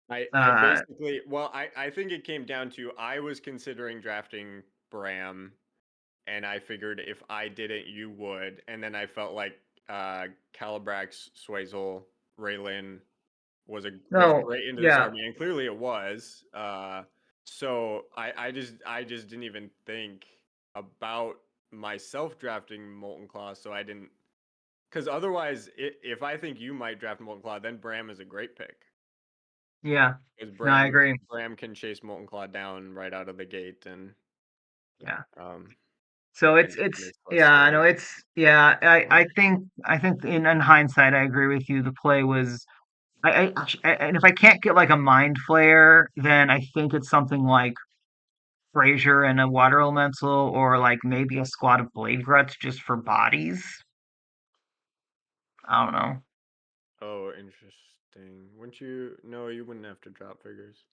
I uh basically well I think it came down to I was considering drafting Bram and I figured if I didn't you would and then I felt like Calibrax, Swazel, Raylan was no, great into this yeah, army and clearly it was. So I just didn't even think about myself drafting Molten Claw so I didn't because otherwise if I think you might draft Molten Claw then Bram is a great pick. yeah. Because No, I agree. Bram can chase Molten Claw down right out of the gate, and Yeah. um, So it it's makes less yeah, no, scary. it's yeah. I think in hindsight I agree with you. The play was and if I can't get like a mind flare, then I think it's something like Frazier and a water elemental, or like maybe a squad of blade gruts just for bodies. I don't know. Oh, interesting. Wouldn't you? No, you wouldn't have to drop figures.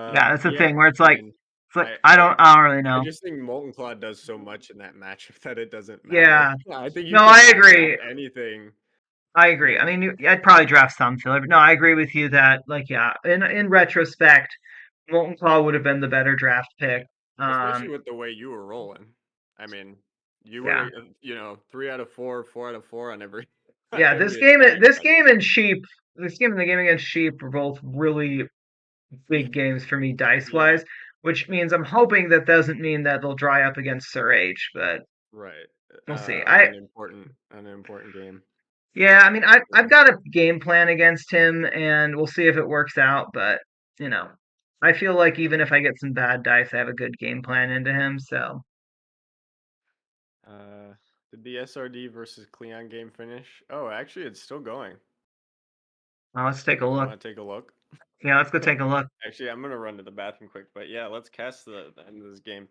Yeah, that's the Yeah. thing where I mean, it's like I I I don't really I know. just think Molten Claw does so much in that matchup that it doesn't matter. Yeah, I think you no, could I not draft agree. anything. I agree. I mean, I'd probably draft some filler, but no, I agree with you that like yeah, in retrospect, Molten Claw would have been the better draft pick. Especially Um, with the way you were rolling. I mean, you were, yeah, 3 out of 4, 4 out of 4 on every on yeah. every attack. This game and Sheep, this game and the game against Sheep were both really big games for me dice Yeah, wise, which means I'm hoping that doesn't mean that they'll dry up against Sir H, but right. we'll see. On I an important game. Yeah, I mean I've Yeah. got a game plan against him and we'll see if it works out, but you know, I feel like even if I get some bad dice, I have a good game plan into him, so Uh, did the SRD versus Cleon game finish? Oh, actually, it's still going. let's take a You look. want to take a look? Yeah, let's go take a look. Actually, I'm gonna run to the bathroom quick, but yeah, let's cast the end of this game.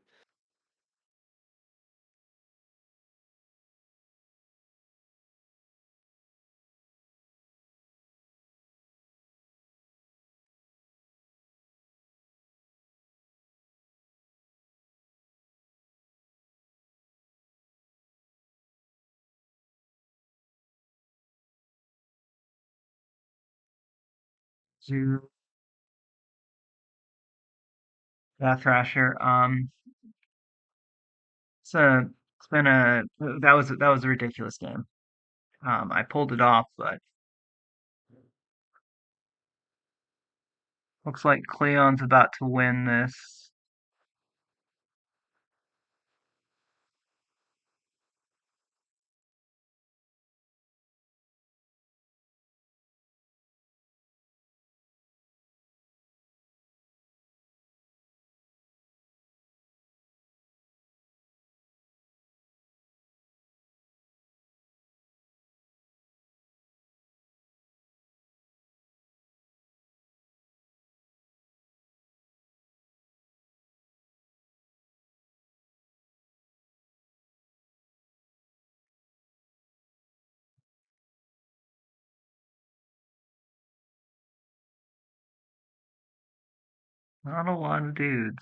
Yeah, Thrasher. It's been a that was a ridiculous game. I pulled it off, but looks like Cleon's about to win this. Not a lot of dudes.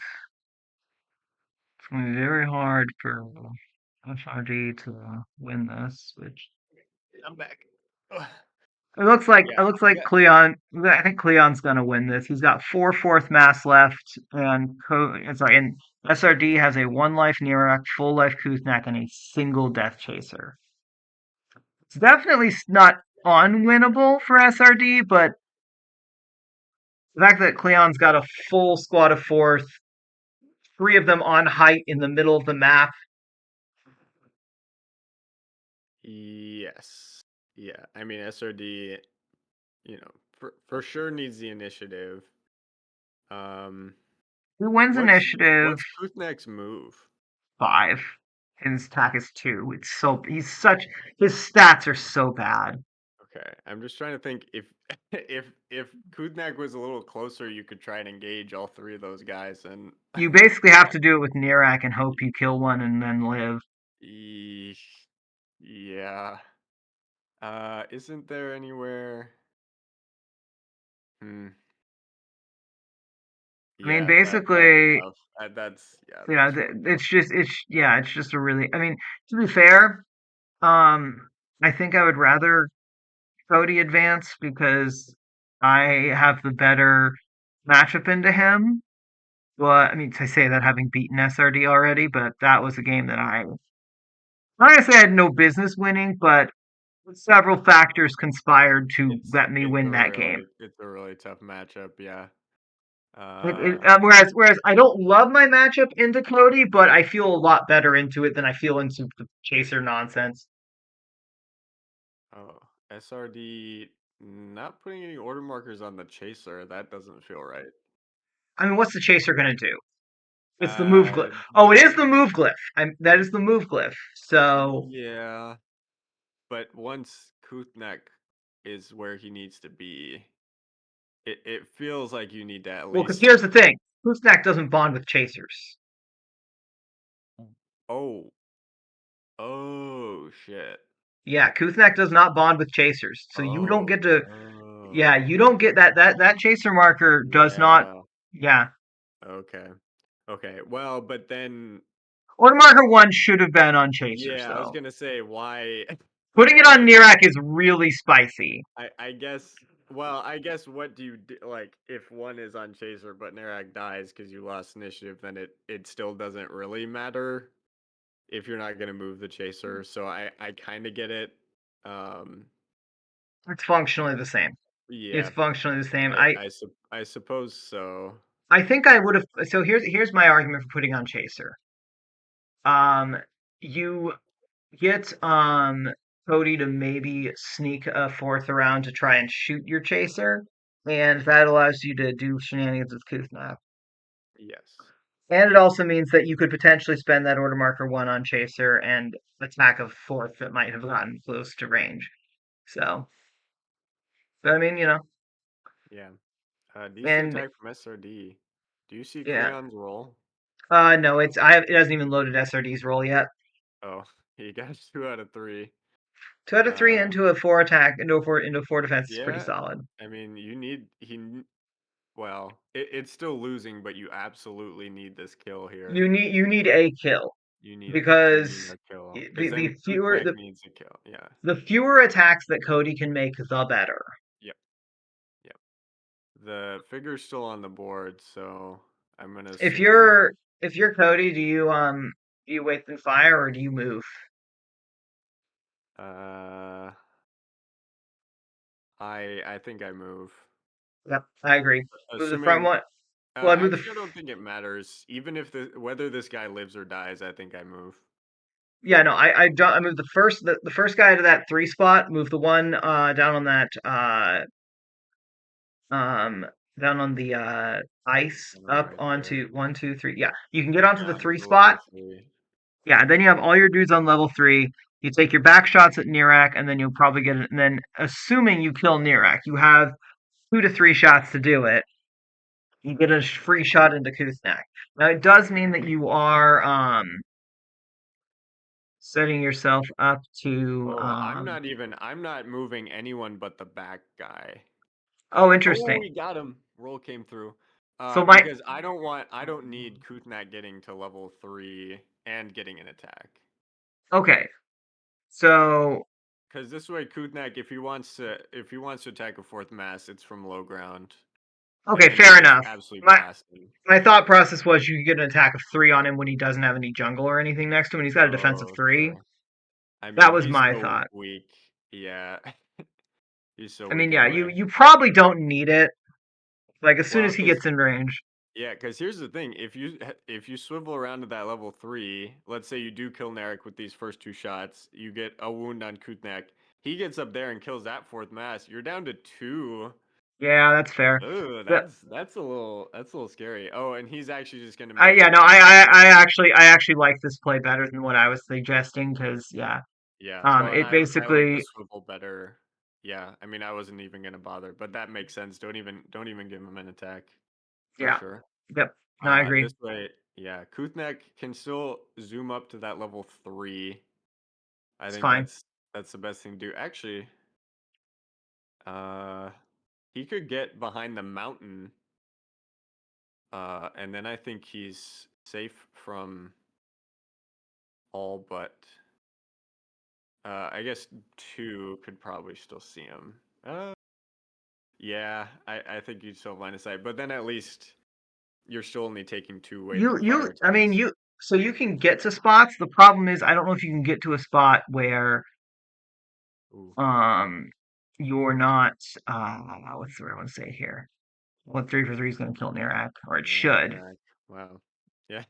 It's going to be very hard for FRD to win this, which I'm back. Ugh. it Yeah, looks like yeah. Cleon. I think Cleon's going to win this. He's got four fourth mass left, and sorry, and SRD has a one life Nirak, full life Kuznak, and a single death chaser. It's definitely not unwinnable for SRD, but the fact that Cleon's got a full squad of fourth, three of them on height in the middle of the map. Yes. Yeah. I mean, SRD, for sure needs the initiative. Um, Who wins initiative? what's Kuthnek's move? Five. His attack is two. His stats are so bad. Okay, I'm just trying to think if if Kuznak was a little closer, you could try and engage all three of those guys, and You basically have to do it with Nirak and hope you kill one and then live. Eesh, yeah. Isn't there anywhere? Hmm. I mean, Yeah, that's basically, tough. That's yeah, you know, that's rough. it's just a really. I mean, to be fair, um, I think I would rather Cody advance because I have the better matchup into him. Well, I mean, to say that having beaten SRD already, but that was a game that I'm not gonna say I had no business winning, but several factors conspired to let me win that game. It's a really tough matchup. Yeah. It, Uh whereas I don't love my matchup into Cody, but I feel a lot better into it than I feel into the chaser nonsense. oh, SRD not putting any order markers on the chaser. That doesn't feel right. I mean, what's the chaser gonna do? It's the move Uh, glyph. Oh, it is the move glyph. That is the move glyph. So, yeah, but once Kuthnek is where he needs to be, it feels like you need to at well, because least. here's the thing: Kusnak doesn't bond with chasers. Oh, oh shit. Yeah, Kuthnak does not bond with chasers, so you don't Oh, get to. Yeah, oh, you don't get that chaser marker does not. yeah. Yeah, Okay, okay. Well, but then, order marker one should have been on chasers yeah, I was though. gonna say why. Putting it on Like, Nirak is really spicy. I guess. Well, I guess what do you do? Like, if one is on chaser but Narak dies because you lost initiative, then it still doesn't really matter if you're not gonna move the chaser. So I kind of get it. Um, It's functionally the same. It's yeah, functionally the same. I suppose so. I think I would have. So here's my argument for putting on chaser. Um, you get Cody to maybe sneak a fourth around to try and shoot your chaser, and that allows you to do shenanigans with Kuthna. Yes. And it also means that you could potentially spend that order marker one on chaser and attack a fourth that might have gotten close to range. So, but I mean, Yeah. Decent and attack from SRD. Do you see yeah. Cleon's roll? No, it hasn't even loaded SRD's roll yet. Oh, he got 2 out of 3. 2 out of 3 Uh, into a four attack into a four defense is pretty yeah. solid. I mean, well, it's still losing, but you absolutely need this kill here. You need a kill You need because a kill because the then fewer Kutnek needs a kill. Yeah. the fewer attacks that Cody can make, the better. Yep. Yep. The figure's still on the board, so I'm gonna If assume. you're if you're Cody, do you wait and fire or do you move? Uh, I think I move. Yep, I agree. Move the front Assuming one. Well, I move the actually, I don't think it matters. Even if whether this guy lives or dies, I think I move. yeah, no, I don't. I move the first guy to that three spot. Move the one down on that um down on the ice up Right there. onto 1, 2, 3. Yeah, you can get onto the Yeah, three the level spot. 3. Yeah, then you have all your dudes on level 3. You take your back shots at Nirak, and then you'll probably get it. And then, assuming you kill Nirak, you have 2 to 3 shots to do it. You get a free shot into Kuznak. Now, it does mean that you are setting yourself up to. Oh, I'm not moving anyone but the back guy. Oh, Oh, interesting. we got him. Roll came through. So my Because I don't need Kuthnak getting to level 3 and getting an attack. okay. So Because this way, Kuthnak, if he wants to attack a fourth mass, it's from low ground, and okay, then you fair just enough. absolutely My blast him. my thought process was you could get an attack of 3 on him when he doesn't have any jungle or anything next to him, and he's got a defense of Oh, 3. true. I That mean, was he's my so thought. weak. Yeah, he's so I mean, weak yeah, anyway. you probably don't need it. Like as soon Well, as he because gets in range. yeah, because here's the thing: if you swivel around to that level 3, let's say you do kill Narek with these first 2 shots, you get a wound on Kuthnak. He gets up there and kills that fourth mass. You're down to 2. Yeah, that's fair. Ooh, The, that's a little scary. Oh, and he's actually just gonna I make yeah it no so that I actually like this play better than what I was suggesting because yeah yeah. Well, and it I like the basically swivel better. Yeah, I mean I wasn't even gonna bother, but that makes sense. Don't even give him an attack for yeah sure. yep no I agree This way, yeah, Kuthnek can still zoom up to that level 3. I it's think fine. that's the best thing to do. Actually, uh, he could get behind the mountain, and then I think he's safe from all but. I guess 2 could probably still see him. Yeah, I think you'd still have line of sight, but then at least you're still only taking 2 way than fire I mean attacks. you so you can get to spots. The problem is I don't know if you can get to a spot where Ooh, um you're not what's the word I want to say here. Well, 3 for 3 is going to kill Nirak, or it yeah, should. Narak. Wow. Yeah,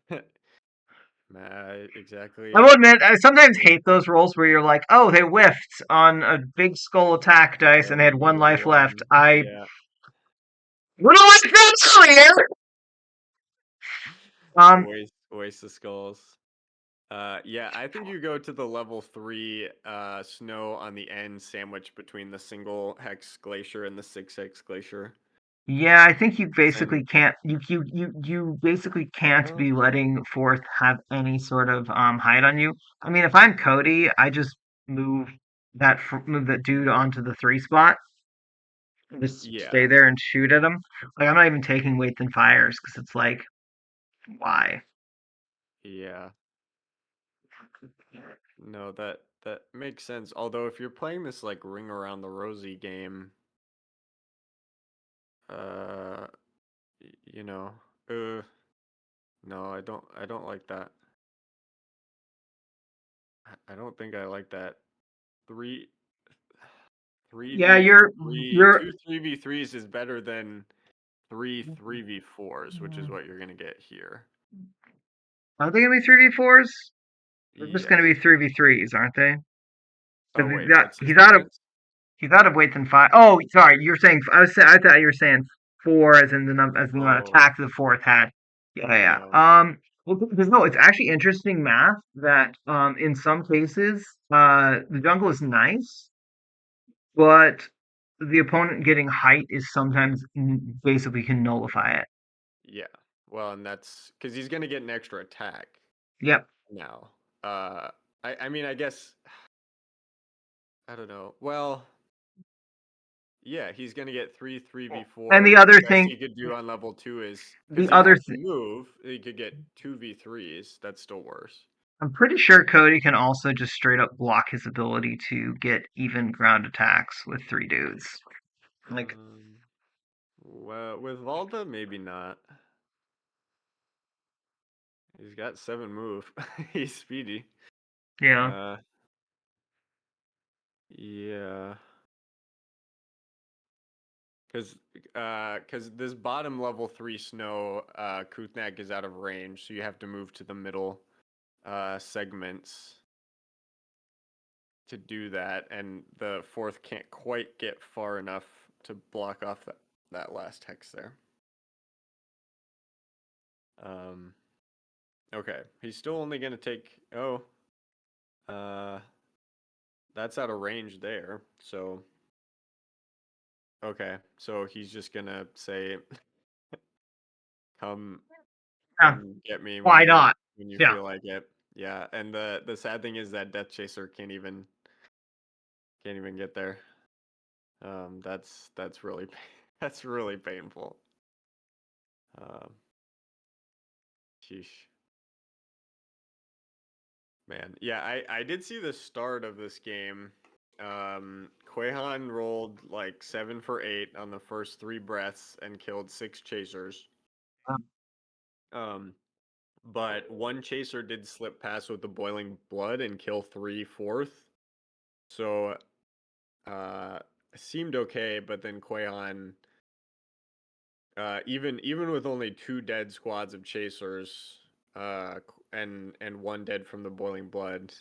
I exactly. will admit, I sometimes Good hate point. those rolls where you're like, oh, they whiffed on a big skull attack dice and they had And they 1 life left. won. I Yeah. would have liked that earlier. Um, Waste the skulls. Yeah, I think you go to the level 3 snow on the end, sandwich between the single hex glacier and the 6 hex glacier. yeah, I think you Because then, basically can't. You basically can't well, be letting Fourth have any sort of hide on you. I mean, if I'm Cody, I just move move that dude onto the 3 spot. And just stay yeah, there and shoot at him. Like I'm not even taking weights and fires because it's like, why? yeah. No, that makes sense. Although if you're playing this like ring around the rosy game, uh, you know, uh, no, I don't like that. I don't think I like that. Three three Yeah, v three you're two 3v3s is better than 3v4s, which is what you're gonna get here. Are they gonna be 3v4s? They're just gonna Yes. be 3v3s, aren't they? Oh Because wait, what's his he's defense? out of weights and five. Oh, sorry, you're saying I thought you were saying 4 as in as the amount of Oh attack the fourth had. Yeah, yeah. no. Well, because no, it's actually interesting math that in some cases the jungle is nice, but the opponent getting height is sometimes basically can nullify it. Yeah. Well, and that's because he's gonna get an extra attack Yep. now. Uh, I mean, I guess I don't know. Well, yeah, he's gonna get three v And the fours. other The best thing, he could do on level 2 is because the he'd other have to th- move. He could get 2v3s. That's still worse. I'm pretty sure Cody can also just straight up block his ability to get even ground attacks with 3 dudes. Like, Um, well, with Valda, maybe not. He's got 7 move. He's speedy. yeah. Uh, yeah. Because this bottom level 3 snow, Kuthnak is out of range, so you have to move to the middle segments to do that, and the fourth can't quite get far enough to block off that last hex there. Um, okay, he's still only gonna take. Oh, uh, that's out of range there. So okay, so he's just gonna say, "Come, Yeah. come get me Why not? when you Yeah. feel like it." Yeah, and the sad thing is that Death Chaser can't even get there. That's really that's really painful. Um, sheesh. Man, yeah, I did see the start of this game. Quahan rolled like 7 for 8 on the first 3 breaths and killed 6 chasers. Um, but one chaser did slip past with the boiling blood and kill 3 fourth. So seemed okay, but then Quahan, even with only 2 dead squads of chasers, and 1 dead from the boiling blood,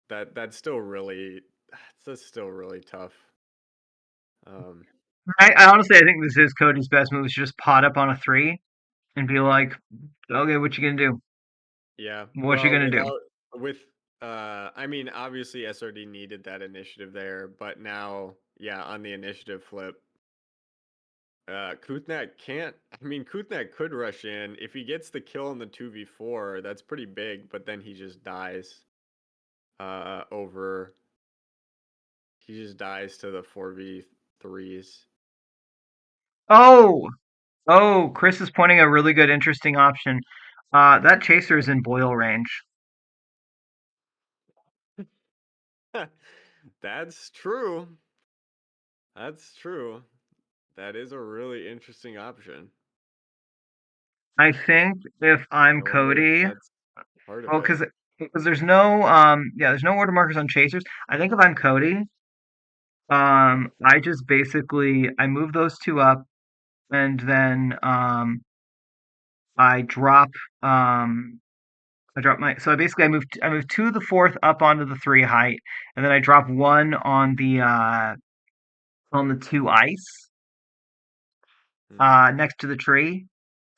that's still really that's still really tough. Um, I honestly, I think this is Cody's best move. Is just pot up on a three and be like, okay, what you gonna do? yeah, What you well, gonna do? with I mean, obviously SRD needed that initiative there, but now, yeah, on the initiative flip, Kuthnak can't. I mean, Kuthnak could rush in if he gets the kill on the 2v4. That's pretty big, but then he just dies. Over he just dies to the 4v3s. Oh, oh, Chris is pointing a really good, interesting option. That chaser is in boil range. That's true. That's true. That is a really interesting option. I think if I'm I wonder if Cody, that's part of well, it. because there's no order markers on chasers. I think if I'm Cody, I just basically I move those two up, and then I drop um I drop my so basically I move 2 to the 4th up onto the 3 height, and then I drop one on the 2 ice Hmm. next to the tree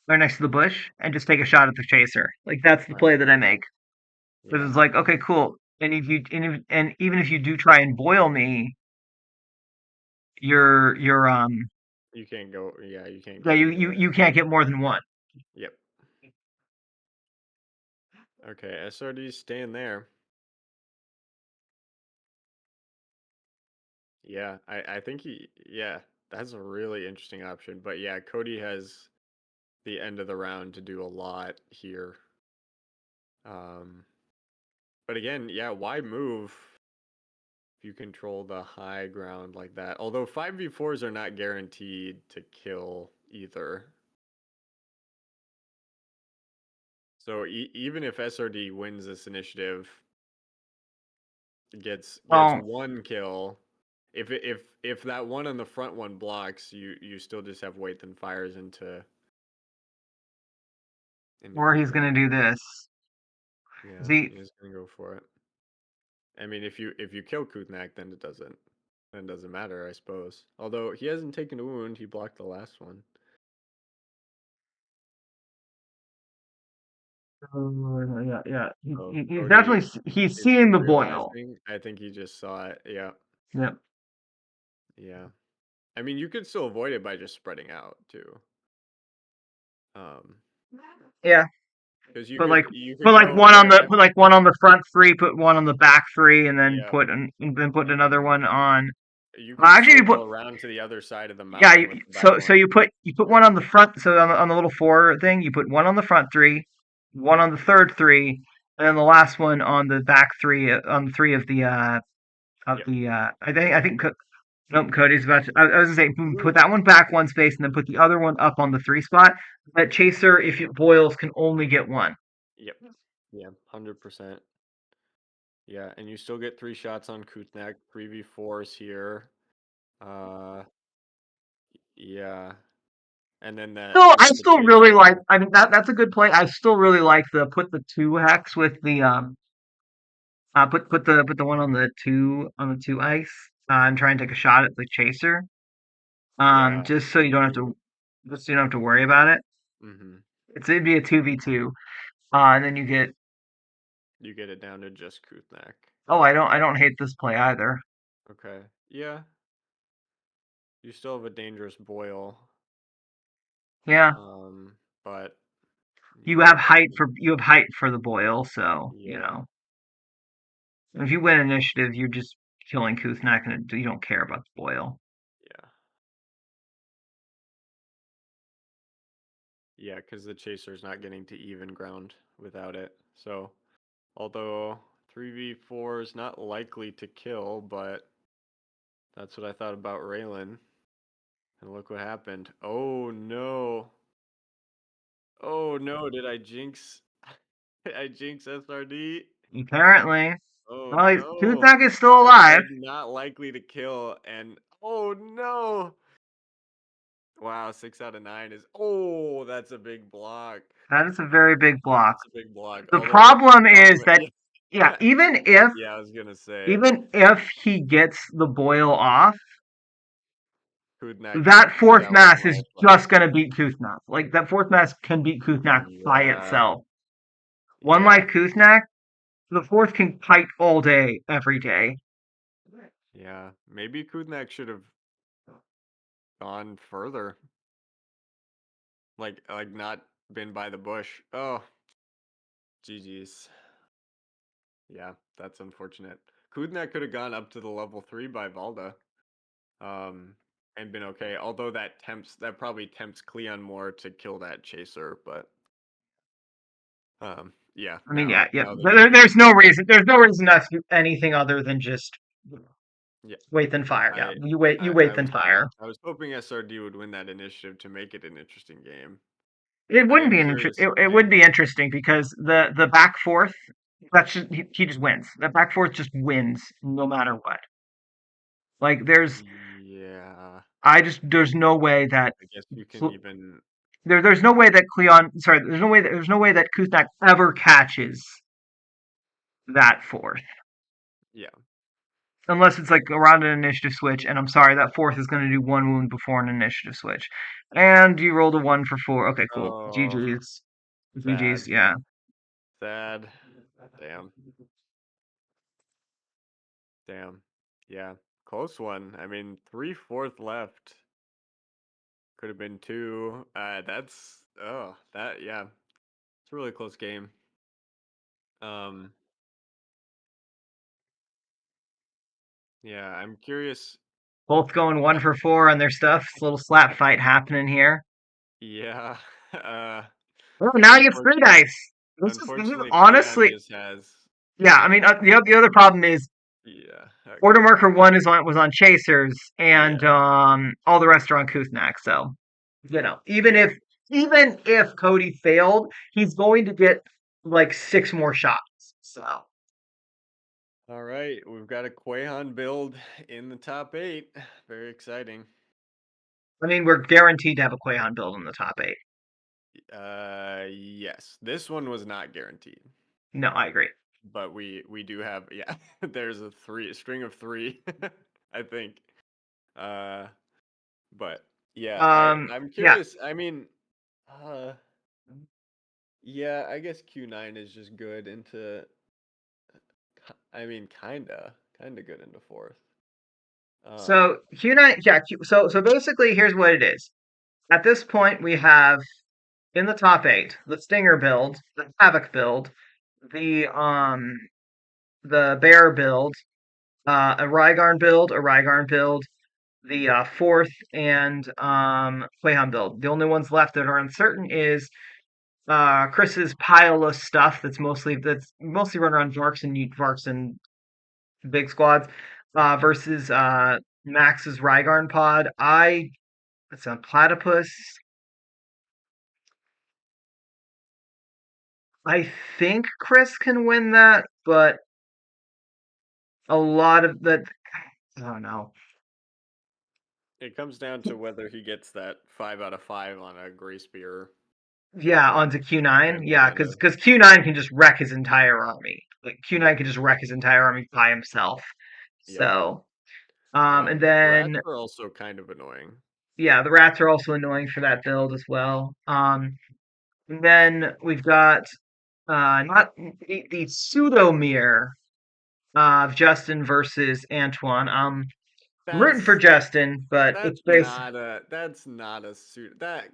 or next to the bush, and just take a shot at the chaser. Like that's the play that I make. Because Yeah. it's like, okay, cool. And even if you do try and boil me, you're You can't go. Yeah, you can't yeah, get into it. you can't get more than one. Yep. Okay, SRD's staying there. Yeah, I think yeah, that's a really interesting option. But yeah, Cody has the end of the round to do a lot here. Um, but again, yeah, why move if you control the high ground like that? Although 5v4s are not guaranteed to kill either. So even if SRD wins this initiative, gets Oh, one kill, if that one on the front one blocks, you still just have weight and fires into or he's gonna Kuthnak. do this. Yeah, See, he's gonna go for it. I mean, if you kill Kuthnak, then it doesn't matter, I suppose. Although he hasn't taken a wound, he blocked the last one. yeah, yeah. Oh, He's Cody definitely he's is seeing the boil. realizing. I think he just saw it. Yeah, Yep. yeah. I mean, you could still avoid it by just spreading out too. Um, Yeah. because Put like you put could like go. one on Or the put like one on the front three, put one on the back three, and then yeah, put another one on. you could Actually, still you put go around to the other side of the yeah. mountain with the back one. You put one on the front. So on the little four thing, you put one on the front three, one on the third three, and then the last one on the back three on three of Yep, the. I think exactly. nope, Cody's about to. I was gonna say put Ooh. that one back one space, and then put the other one up on the three spot. But chaser, if it boils, can only get one. Yep. Yeah, 100%. Yeah, and you still get 3 shots on Kuthnak, 3v4s here. Uh, yeah. And then I the still really chaser. like. I mean, that's a good play. I still really like the put the two hex with the put the one on the two ice and try and take a shot at the chaser. Yeah, Just so you don't have you. to just so you don't have to worry about it. Hmm. It'd be a 2v2, and then you get. You get it down to just Kuthnak. Oh, I don't hate this play either. Okay. Yeah, you still have a dangerous boil. Yeah, But I think you have height for the boil, so you yeah, know if you win initiative, you're just killing Kuthnak, and you don't care about the boil. yeah. Yeah, because the chaser's not getting to even ground without it. So, although 3v4 is not likely to kill, but that's what I thought about Raylan. And look what happened. Oh no. Oh no, did I jinx? I jinx SRD? Apparently. Oh Well, no. Kuzak is still That alive. said not likely to kill, and oh no. Wow, 6 out of 9 is, oh, that's a big block. That is a very big block. That's a big block. The Although the problem is problem, that, yeah, yeah, yeah, I was gonna say even if he gets the boil off, Kudnak that fourth selling mass is life left. just gonna beat Kuznak. Like that fourth mass can beat Kuznak by Yeah, itself. One yeah, like Kuznak, the fourth can kite all day, every day. yeah. Maybe Kudnak should have gone further, like not been by the bush. Oh, GG's. Yeah, that's unfortunate. Kudnak could have gone up to the level 3 by Valda, um, and been okay. Although that probably tempts Cleon more to kill that chaser, but yeah. I mean, yeah, yeah. Now the There, game is there's no over. reason. There's no reason not to do anything other than just Yeah, wait then fire. Yeah, I you wait. You I wait was then fire. hoping SRD would win that initiative to make it an interesting game. It I wouldn't am be curious. it would be interesting because the back fourth, that's just he just wins. The back fourth just wins no matter what. Like Yeah, there's no way that I guess you can even. there's no way that Cleon, sorry, there's no way that Kuznak ever catches that fourth Yeah. unless it's like around an initiative switch. And I'm sorry, that fourth is going to do one wound before an initiative switch. And you rolled a 1 for 4. Okay, cool. Oh, GG's. GG's. sad, Yeah. sad. Damn, damn. Yeah, close one. I mean, 3/4 left. Could have been two. That's that yeah. It's a really close game. Um, yeah, I'm curious. Both going 1 for 4 on their stuff. It's a little slap fight happening here. Yeah. Uh, Oh, now you have three unfortunately, dice. This is unfortunately, Cleon honestly, just has. yeah. I mean, the other problem is Yeah. order Okay. marker one is on was on Chasers, and Yeah. all the rest are on Kuznak. So even Yeah. if Cody failed, he's going to get like 6 more shots. So All right, we've got a Quahan build in the top 8. Very exciting. I mean, we're guaranteed to have a Quahan build in the top 8. Yes. This one was not guaranteed, No, I agree. but we do have, yeah. There's a string of 3, I think. Uh, but yeah, I'm Yeah. curious. I mean, uh, yeah, I guess Q9 is just good into. I mean, kinda good into fourth. So Q9, yeah. So basically, here's what it is. At this point, we have in the top 8 the Stinger build, the Havoc build, the um the Bear build, a Rygarn build, the fourth and Quahan build. The only ones left that are uncertain is Chris's pile of stuff that's mostly run around Varks and big squads versus Max's Rygarn pod. It's a platypus. I think Chris can win that, but a lot of that, I don't know. It comes down to whether he gets that 5 out of 5 on a Gray Spear Yeah, onto Q9. and Yeah, kind because of. Q9 can just wreck his entire army. Like Q9 can just wreck his entire army by himself. Yep. So, and Rats then are also kind of annoying. yeah, the rats are also annoying for that build as well. And then we've got not the pseudo mirror of Justin versus Antoine. I'm rooting for That's Justin, but it's based. that's not a suit that.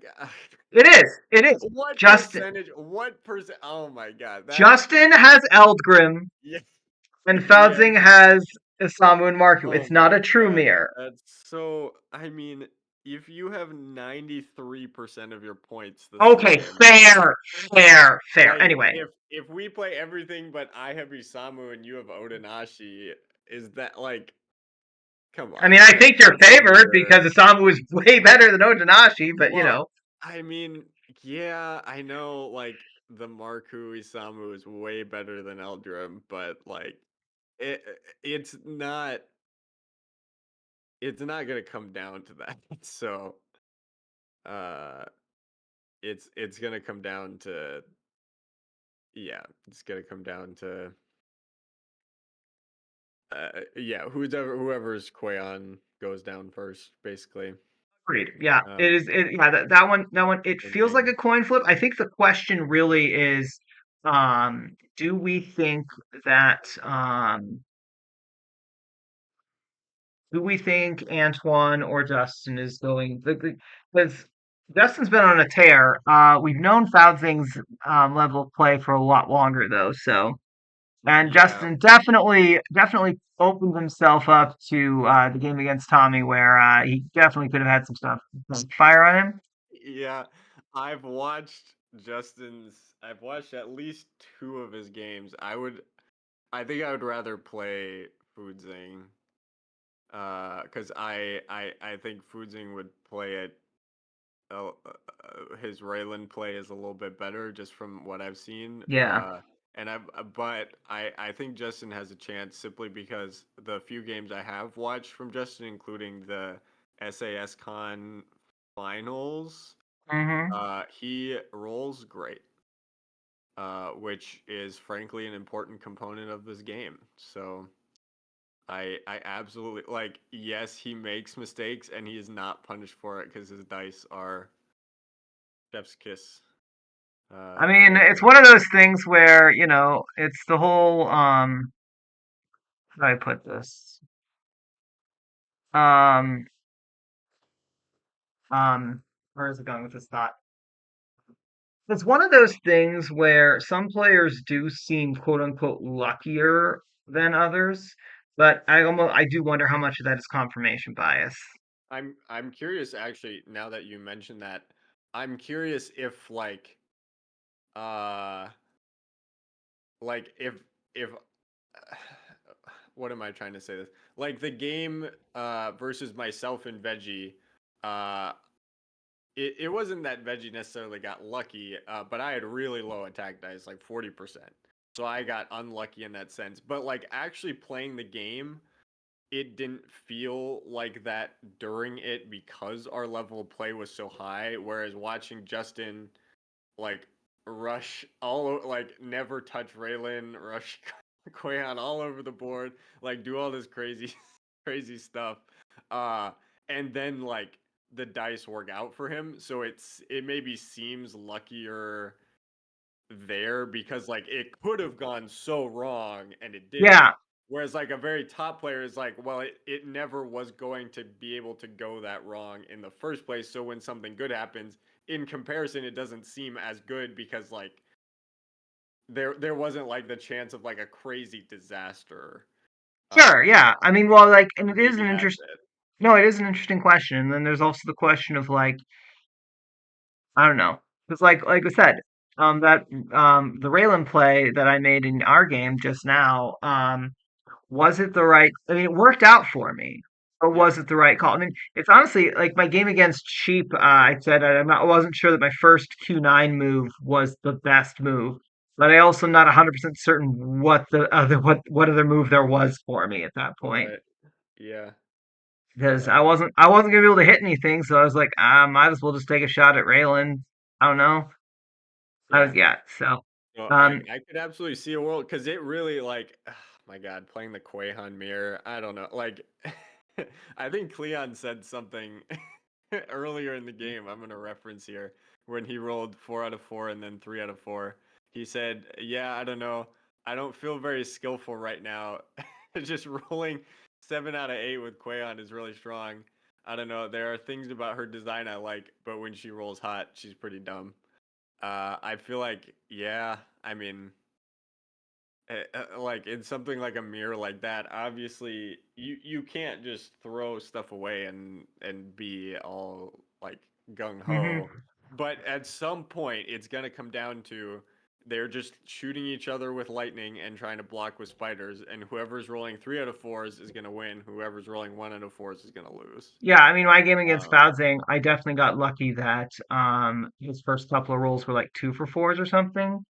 It is. It is. What Justin. percentage? What percent? Oh my god, that. Justin has Eldgrim, Yes, and yes. Foudzing has Isamu and Marku. Oh It's not my a true god, mirror. that's so. I mean, if you have 93% of your points the Okay, same, fair. like Anyway, if we play everything but I have Isamu and you have Odenashi, is that like come I on, mean, I think you're that's favored weird. because Isamu is way better than Ojinashi, but you Well, know, I mean, yeah, I know like the Marku Isamu is way better than Eldrim, but like it it's not it's not gonna come down to that. So uh it's gonna come down to yeah, it's gonna come down to yeah, whoever's Quayon goes down first, basically. agreed. Yeah, it Um is. Yeah, that one. It feels like Thinking. a coin flip. I think the question really is, do we think that do we think Antoine or Justin is going? Because Justin's been on a tear. We've known Foudzing's level of play for a lot longer though. So, and Yeah. Justin definitely opened himself up to the game against Tommy, where he definitely could have had some stuff fire on him. Yeah. I've watched I've watched at least two of his games. I think I would rather play Foodzing. Because I think Foodzing would play it. His Raylan play is a little bit better, just from what I've seen. Yeah. But I think Justin has a chance simply because the few games I have watched from Justin, including the SAS Con finals, Hmm. he rolls great, which is frankly an important component of this game. So I absolutely like. Yes, he makes mistakes, and he is not punished for it because his dice are chef's kiss. I mean, They're it's one of those things where, it's the whole how do I put this? Um um where is it going with this thought? It's one of those things where some players do seem quote unquote luckier than others, but I do wonder how much of that is confirmation bias. I'm curious actually now that you mentioned that. I'm curious if uh if what am I trying to say this? Like the game versus myself and Veggie, uh it wasn't that Veggie necessarily got lucky, but I had really low attack dice, like 40%. So I got unlucky in that sense. But like actually playing the game, it didn't feel like that during it because our level of play was so high. Whereas watching Justin like rush like never touch Raylan, rush Quayon all over the board, like do all this crazy crazy stuff. Uh and then like the dice work out for him. So it maybe seems luckier there because like it could have gone so wrong and it didn't. Yeah, Whereas like a very top player is like, well, it never was going to be able to go that wrong in the first place. So when something good happens, in comparison, it doesn't seem as good because like there wasn't like the chance of like a crazy disaster. sure, Uh yeah. I mean, well, like, and it is maybe an that's interest. it. No, it is an interesting question. And then there's also the question of like, I don't know, because like I said, that the Raylan play that I made in our game just now, was it the right? I mean, it worked out for me, or Yeah. was it the right call? I mean, it's honestly like my game against Sheep. I said I wasn't sure that my first Q9 move was the best move, but I also not 100% certain what other move there was for me at that point Right. Yeah. because I Uh wasn't I wasn't gonna be able to hit anything, so I was like, I might as well just take a shot at Raylan. I don't know. I was yeah. yeah. So No, um I could absolutely see a world because it really like, my God, playing the Quahan mirror. I don't know. Like, I think Cleon said something earlier in the game. I'm gonna reference here when he rolled 4 out of 4 and then 3 out of 4. He said, "Yeah, I don't know. I don't feel very skillful right now. Just rolling 7 out of 8 with Quahan is really strong. I don't know. There are things about her design I like, but when she rolls hot, she's pretty dumb." I feel like, yeah, I mean, like in something like a mirror like that, obviously you can't just throw stuff away and be all like gung ho. Hmm. But at some point, it's gonna come down to they're just shooting each other with lightning and trying to block with spiders, and whoever's rolling 3 out of 4s is gonna win. Whoever's rolling 1 out of 4s is gonna lose. Yeah, I mean, my game against Um, Bowsing, I definitely got lucky that his first couple of rolls were like 2 for 4s or something.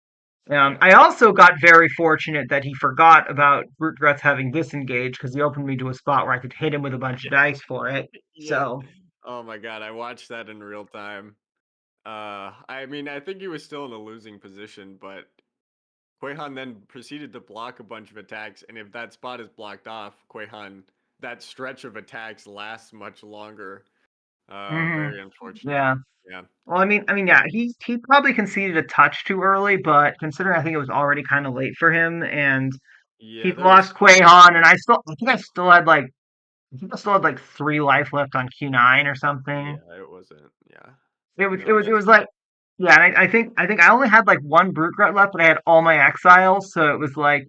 yeah, I also got very fortunate that he forgot about Brute Breath having disengaged because he opened me to a spot where I could hit him with a bunch of yeah, dice for it. yeah. So, Oh my God, I watched that in real time. I mean, I think he was still in a losing position, but Quehan then proceeded to block a bunch of attacks, and if that spot is blocked off, Quehan, that stretch of attacks lasts much longer. mhm, Very unfortunate. yeah. Yeah. Well, yeah, he probably conceded a touch too early, but considering I think it was already kind of late for him, and Yeah, he there was lost Quahan, and I think I think I still had like 3 life left on Q9 or something. yeah, it wasn't. Yeah. It No, was, it that's was like, yeah, and I think I only had like one brute grit left, but I had all my exiles, so it was like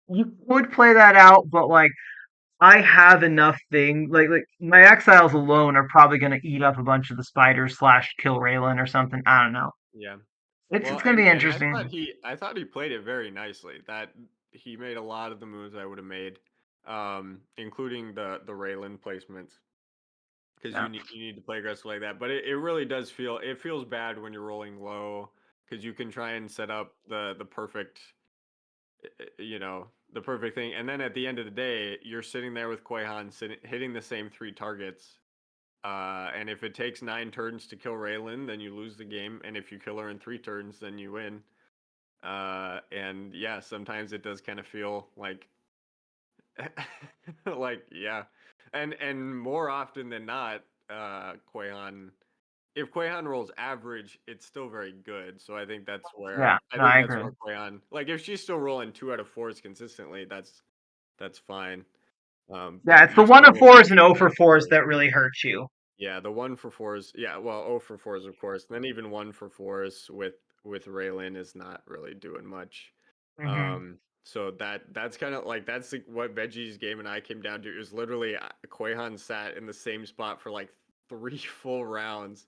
you could play that out, but like I have enough thing like my exiles alone are probably gonna eat up a bunch of the spiders slash kill Raylan or something. I don't know. yeah. It's Well, gonna be and interesting. I thought he played it very nicely. That he made a lot of the moves I would have made, including the Raylan placements. Because Yeah. you need to play aggressive like that. But it really does feel it feels bad when you're rolling low because you can try and set up the perfect the perfect thing, and then at the end of the day you're sitting there with Quehan hitting the same 3 targets. And if it takes 9 turns to kill Raylan, then you lose the game, and if you kill her in 3 turns, then you win. And yeah, sometimes it does kind of feel like like yeah, and more often than not, Quehan if Quehan rolls average, it's still very good. So Yeah, I no, think I that's agree. where Quehan like if she's still rolling 2 out of 4s consistently, that's fine. Yeah, But it's the you're one still of rolling fours and 2 O out for of fours 4s. that really hurt you. Yeah, the 1 for 4s. Yeah, well, 0 for 4s of course. And then even 1 for 4s with Raylan is not really doing much. Hmm. So that's kind of like that's like what Veggie's game and I came down to. It was literally Quehan sat in the same spot for like 3 full rounds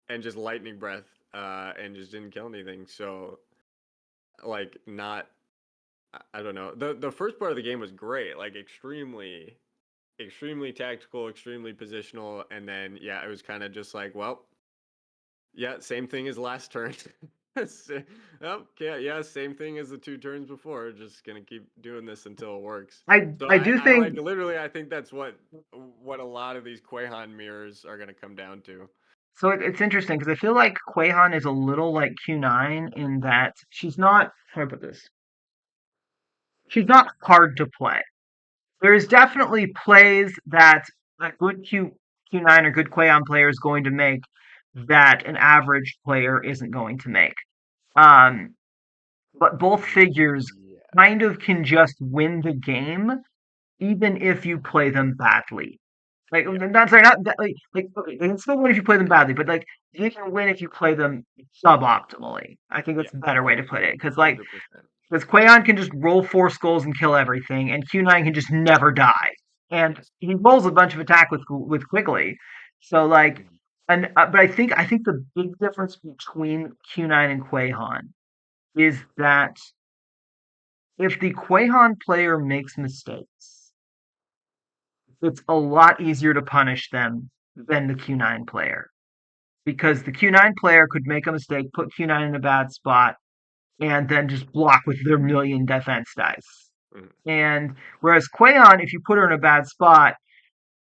and just lightning breath and just didn't kill anything. So like not I don't know. The first part of the game was great, like extremely tactical, extremely positional, and then yeah, it was kind of just like, well, yeah, same thing as last turn. Okay, yeah, same thing as the 2 turns before. Just gonna keep doing this until it works. So I do I like think literally I think that's what a lot of these Quehan mirrors are gonna come down to. so. It's interesting because I feel like Quahan is a little like Q9 in that she's not. How do I put this? She's not hard to play. There's definitely plays that a good Q9 or good Quaon player is going to make that an average player isn't going to make. Um, but both figures Yeah, kind of can just win the game even if you play them badly. Like yeah, not sorry, not that, like okay, they can still win if you play them badly, but like you can win if you play them suboptimally. I think yeah. that's a better way Oh, to put it because like 100%. because Quaon can just roll 4 skulls and kill everything, and Q9 can just never die. And Yes. he rolls a bunch of attack with Quigley. So like, Mhm. and but I think the big difference between Q9 and Quahan is that if the Quahan player makes mistakes, it's a lot easier to punish them than the Q9 player. Because the Q9 player could make a mistake, put Q9 in a bad spot, and then just block with their million defense dice. Mhm. And whereas Quayon, if you put her in a bad spot,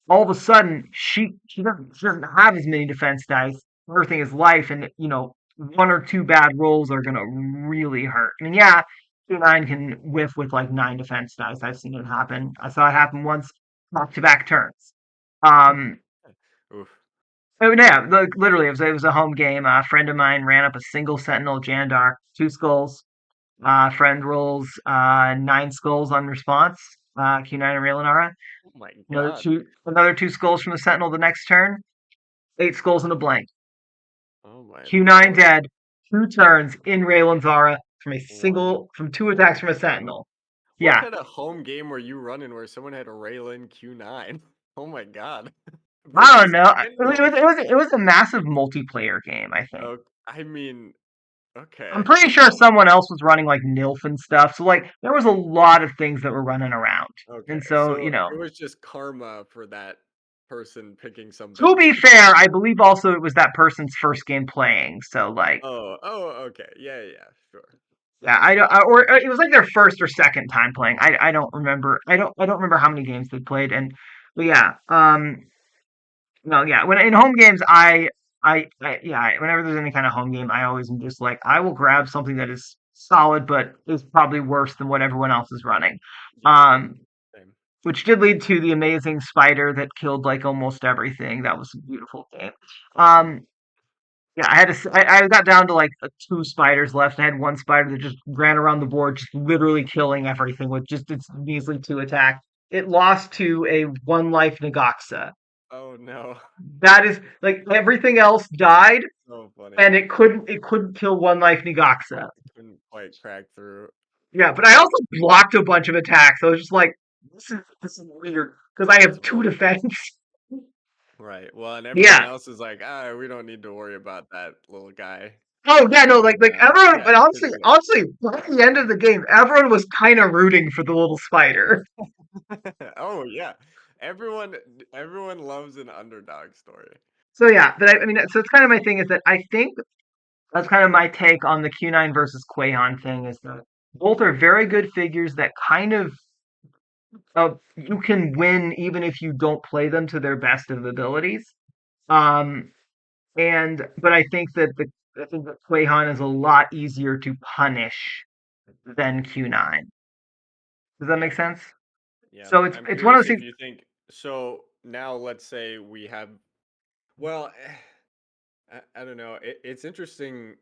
all of a sudden she doesn't have as many defense dice. Her thing is life, and you know 1 or 2 bad rolls are gonna really hurt. I mean, yeah, Q9 can whiff with like 9 defense dice. I've seen it happen. I saw it happen once, back to back turns. Um, Oof. oh yeah, literally, it was a home game. A friend of mine ran up a single Sentinel Jandar, 2 skulls. Friend rolls 9 skulls on response. Q9 and Raylanara. Oh my God. Another 2 skulls from the Sentinel the next turn. 8 skulls in a blank. Oh my Q9 lord. dead. 2 turns in Raylan's Zara from What? 2 attacks from a Sentinel. What Yeah, kind of home game were you running where someone had a Raylan Q9? Oh my god. I don't Versus know. Kendall. It was a massive multiplayer game, I think. Oh, I mean, I'm okay. pretty sure someone else was running like NILF and stuff. So like there was a lot of things that were running around. And Okay. so, So it was just karma for that person picking to something. be fair, I believe also it was that person's first game playing. So like, Oh, okay. Yeah, yeah, sure. yeah, I don't, or it was like their first or second time playing. I don't remember. I don't remember how many games they played. And but yeah, no, yeah. When in home games, whenever there's any kind of home game, I always am just like, I will grab something that is solid, but is probably worse than what everyone else is running. Yeah, Um, same. which did lead to the amazing spider that killed like almost everything. That was a beautiful game. Um, yeah, I got down to like two spiders left. I had one spider that just ran around the board, just literally killing everything with just its measly two attack. It lost to a one life Nagaxa. Oh no. That is like everything else died, So funny. and it couldn't kill one life Nagaxa. Couldn't quite crack through. Yeah, but I also blocked a bunch of attacks. I was just like, this is weird because I That's have two funny. defense. Right. Well, and everyone Yeah. else is like, ah, we don't need to worry about that little guy. Oh yeah, no, And like everyone, yeah, but because honestly, by the end of the game, everyone was kind of rooting for the little spider. oh yeah, everyone everyone loves an underdog story. So yeah, but I mean, so it's kind of my thing is that I think that's kind of my take on the Q9 versus Quahan thing is that both are very good figures that kind of you can win even if you don't play them to their best of abilities. Um, and but I think that Quahan is a lot easier to punish than Q9. Does that make Yeah, sense? yeah. So I'm it's one of curious those if things. you think so. Now, let's say we have. Well, I don't know. It's interesting.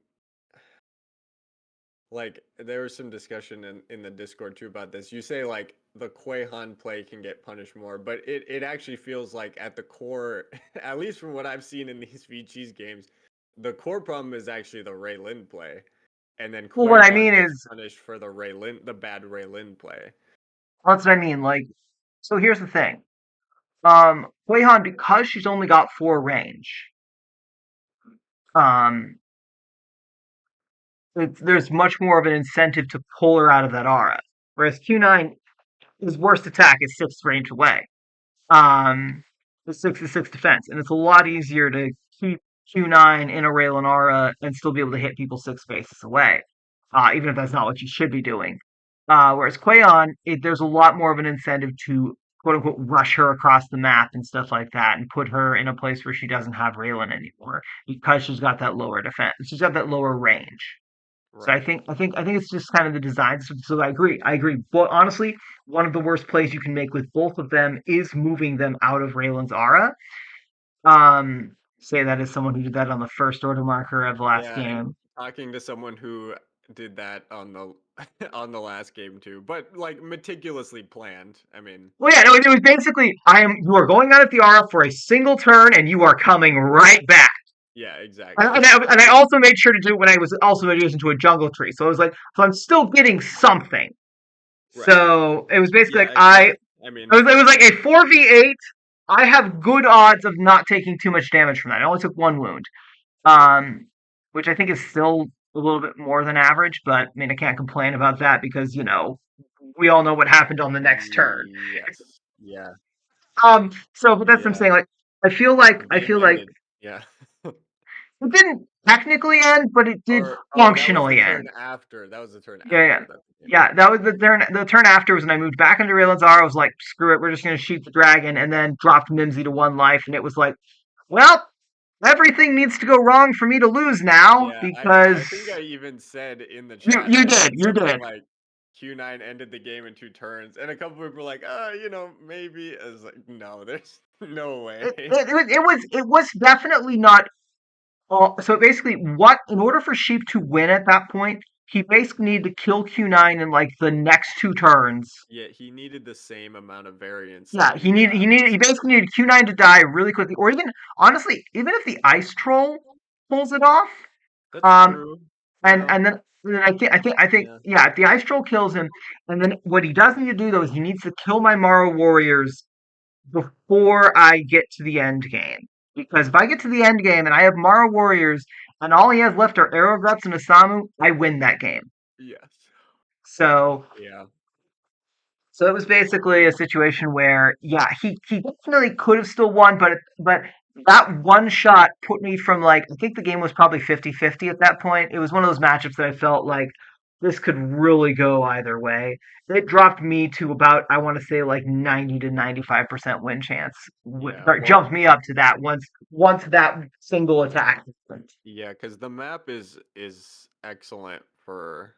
Like there was some discussion in the Discord too about this. You say like the Quahan play can get punished more, but it actually feels like at the core, at least from what I've seen in these VG's games, the core problem is actually the Ray Lin play, and then Well, what I Quahan mean gets is punished for the bad Ray Lin play. that's what I mean. Like, so here's the thing. Quahan, because she's only got four range, um, there's much more of an incentive to pull her out of that aura. Whereas Q9, his worst attack is six range away. Um, the 66 defense, and it's a lot easier to keep Q9 in a Raylan aura and still be able to hit people six spaces away, even if that's not what you should be doing. Whereas Quayon, there's a lot more of an incentive to quote unquote rush her across the map and stuff like that, and put her in a place where she doesn't have Raylan anymore because she's got that lower defense, she's got that lower range. So Right. I think it's just kind of the design. So I agree. I agree. But honestly, one of the worst plays you can make with both of them is moving them out of Raylan's aura. Say that as someone who did that on the first order marker of the last Yeah, and game. talking to someone who did that on the on the last game too, but like meticulously planned. I mean, Well, yeah, no, it was basically you are going out of the aura for a single turn, and you are coming right back. yeah, exactly. And I also made sure to do it when I was also introduced into a jungle tree. So I was like, so I'm still getting something. Right. So it was basically like Yeah. I mean, it was like a 4v8. I have good odds of not taking too much damage from that. I only took one wound, um, which I think is still a little bit more than average. But I mean, I can't complain about that because we all know what happened on the next turn. yes. Yeah. So but that's what I'm Yeah. saying. Like, The I game feel like ended. Yeah. it didn't technically end, but it did Or oh, that was the functionally end. turn after. That was the turn Yeah, yeah. after that the game Yeah, ended. that was the turn. The turn after was when I moved back into Realizar. I was like, "Screw it, we're just gonna shoot the dragon," and then dropped Mimsy to one life, and it was like, "Well, everything needs to go wrong for me to lose now Yeah, I because think I even said in the chat, I said you something did. like Q9 ended the game in two turns, and a couple people were like, maybe. I was like, no, there's no way. It was definitely not. So basically, what in order for Sheep to win at that point, he basically needed to kill Q9 in like the next two turns. Yeah, he needed the same amount of variance Yeah, that he got he this time. basically needed Q9 to die really quickly, or even honestly, even if the Ice Troll pulls it off, That's um, true. And No. then I think Yeah. yeah, the ice troll kills him, and then what he does need to do though is he needs to kill my Mara warriors before I get to the end game. Because if I get to the end game and I have Mara warriors and all he has left are arrow guts and Osamu, I win that game. Yes. So Yeah. so it was basically a situation where, yeah, he definitely could have still won, but that one shot put me from like I think the game was probably 50-50 at that point. It was one of those matchups that I felt like this could really go either way. It dropped me to about I want to say like 90 to 95% win chance. Yeah. Or Well, jumped me up to that once that single attack happened. yeah, because the map is excellent Yeah, for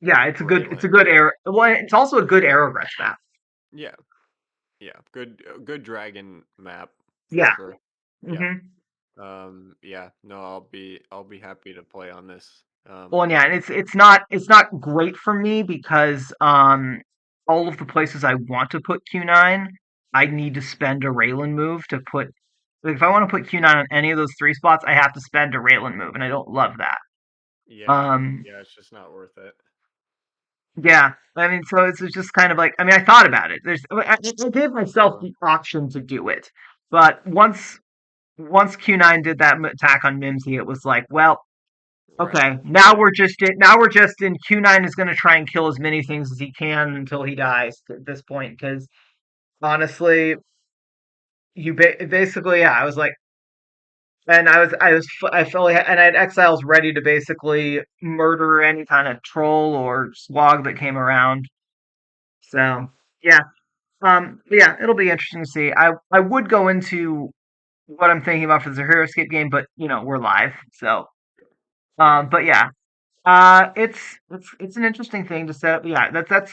it's a Raylan. good arrow. Well, it's also a good arrow rush map. Yeah. Yeah. Good dragon map for Yeah. sure. Yeah. hmm Yeah. No, I'll be happy to play on this. Well, and yeah, and it's not great for me because all of the places I want to put Q9, I need to spend a Raylan move to put. Like, if I want to put Q9 on any of those three spots, I have to spend a Raylan move, and I don't love that. Yeah. Um, Yeah, it's just not worth it. yeah, I mean, so it's just kind of like I mean, I thought about it. I gave myself Sure. the option to do it, but once Q9 did that attack on Mimsy, it was like, well, Right. okay, now Yeah. we're just in Q9 is going to try and kill as many things as he can until he dies at this point because honestly, basically yeah, I was like and I felt like, and I had exiles ready to basically murder any kind of troll or swag that came around. So, yeah. Yeah, it'll be interesting to see. I would go into what I'm thinking about for the Hero Escape game, but we're live. So, Yeah. but yeah, it's an interesting thing to set up. Yeah, that's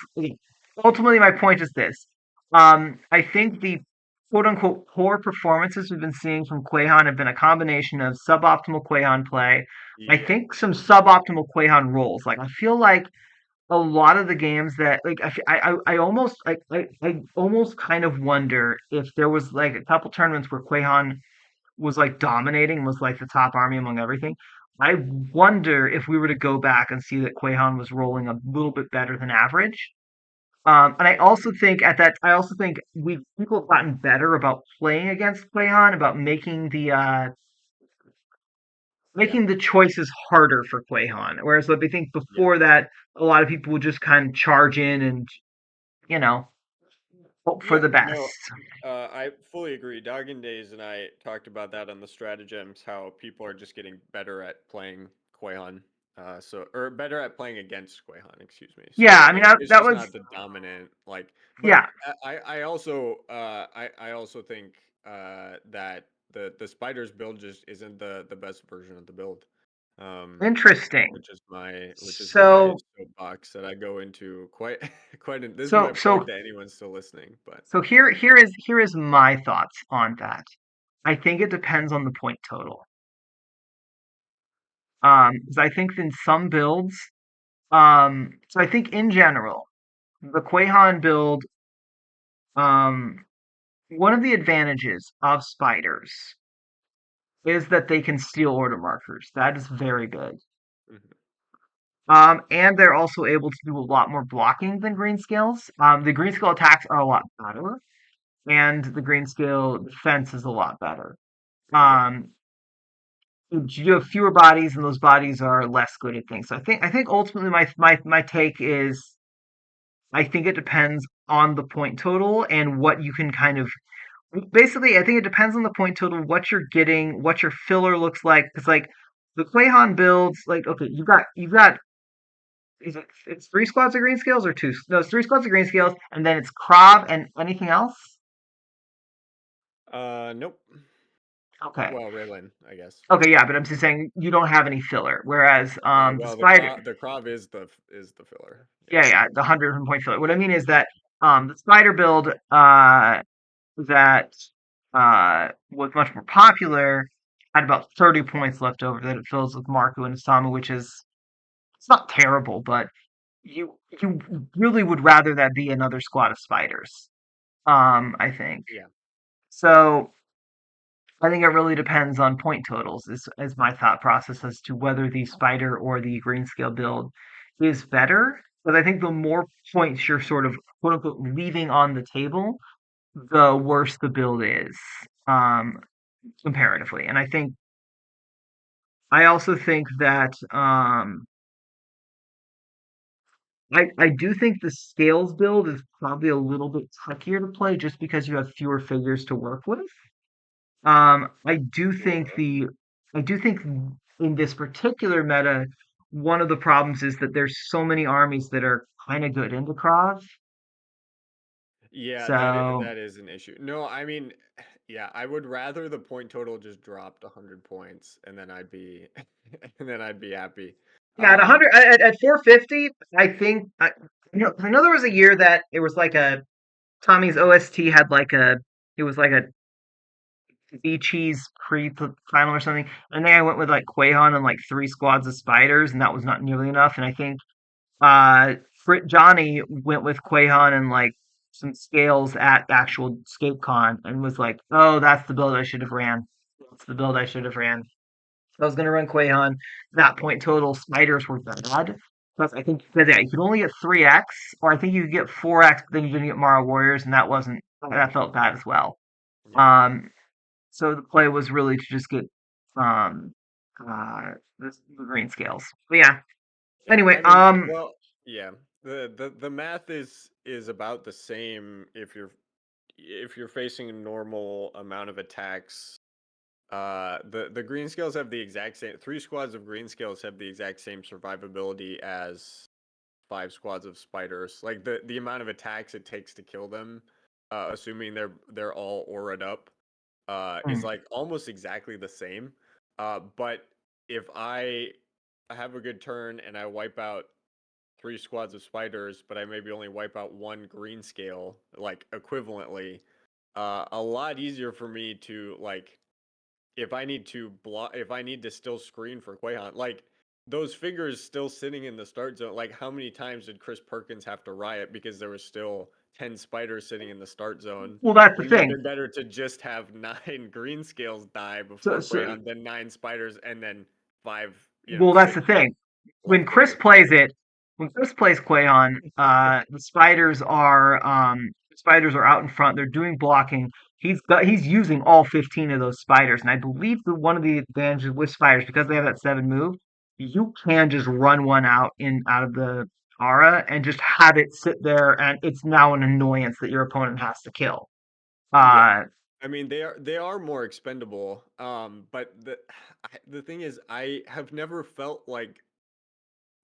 ultimately my point is this. I think the quote unquote poor performances we've been seeing from Quahan have been a combination of suboptimal Quahan play. I Yeah. think some suboptimal Quahan roles. Like I feel like a lot of the games that like I almost I almost kind of wonder if there was like a couple tournaments where Quahan was like dominating, was like the top army among everything. I wonder if we were to go back and see that Quahan was rolling a little bit better than average. And I also think we people have gotten better about playing against Quahan, about Yeah. making the choices harder for Quahan. Whereas like, I think Yeah. before that, a lot of people would just kind of charge in and you know hope for Yeah, the best. no, I fully agree. Doggin Days and I talked about that on the stratagems, how people are just getting better at playing Quahan. Or better at playing against Quahan, excuse me. Yeah, So I mean it's that just was not the dominant like. But yeah, I also I also think that the spiders build just isn't the best version of the build. Um, interesting. which is my So soapbox that I go into quite quite. This is my so point so to anyone still listening, but. So here is my thoughts on that. I think it depends on the point total. 'Cause I think in some builds, so I think in general, the Quahan build, um, one of the advantages of spiders is that they can steal order markers. That is very good. Mhm. And they're also able to do a lot more blocking than green scales. The green scale attacks are a lot better, and the green scale defense is a lot better. Yeah. Um, you have fewer bodies and those bodies are less good at things. So I think ultimately my take is I think it depends on the point total and what you can kind of basically I think it depends on the point total, what you're getting, what your filler looks like. Because like the Clayhan builds, like okay, you've got is it's three squads of green scales or two? No, it's three squads of green scales, and then it's Krob and anything else. Nope. Okay. Well, Raylan, I guess. Okay, yeah, but I'm just saying you don't have any filler. Whereas the Well, spider the Krav is the filler. Yeah. yeah, yeah, the 100 point filler. What I mean is that the spider build that was much more popular had about 30 points left over that it fills with Marku and Isamu, which is it's not terrible, but you really would rather that be another squad of spiders. I think Yeah. so. I think it really depends on point totals, is my thought process as to whether the spider or the green scale build is better. But I think the more points you're sort of quote unquote leaving on the table, the worse the build is, um, comparatively. And I also think that I do think the scales build is probably a little bit trickier to play just because you have fewer figures to work with. Um, I do think Sure. the I do think in this particular meta, one of the problems is that there's so many armies that are kind of good into Krav. Yeah, So that is an issue. No, I mean, yeah, I would rather the point total just dropped 100 points and then I'd be and then I'd be happy. yeah, at Um 100 at 450, I think I know there was a year that it was like a Tommy's OST had like a it was like a V cheese pre final or something, and then I went with like Quahan and like three squads of spiders, and that was not nearly enough. And I think Frit Johnny went with Quahan and like some scales at actual ScapeCon and was like, "Oh, that's the build I should have ran. That's the build I should have ran." I was gonna run Quahan. That point total, spiders were bad. Plus, I think because yeah, you could only get 3x, or I think you could get 4x, then you didn't get Mara Warriors, and that felt bad as well. yeah. Um, so the play was really to just get um the green scales. But yeah. Yeah, Anyway, I mean, well, yeah. The math is about the same if you're facing a normal amount of attacks. The green scales have the exact same three squads of green scales have the exact same survivability as five squads of spiders. Like the amount of attacks it takes to kill them, assuming they're all aura'd up, is mm, like almost exactly the same. But if I have a good turn and I wipe out three squads of spiders, but I maybe only wipe out one green scale, like equivalently, a lot easier for me to like if I need to block, if I need to still screen for Quahan, like those figures still sitting in the start zone. Like, how many times did Chris Perkins have to riot because there was still 10 spiders sitting in the start zone? well, that's the Wouldn't it have thing. been better to just have nine green scales die So, before so Quahan, then nine spiders, and then five, well, that's the six thing. When Chris leftover plays spiders? it, when Chris plays Quayon, the spiders are out in front. They're doing blocking. He's using all 15 of those spiders, and I believe that one of the advantages with spiders because they have that 7 move, you can just run one out of the aura and just have it sit there, and it's now an annoyance that your opponent has to kill. Yeah. Uh, I mean, they are more expendable. But the thing is, I have never felt like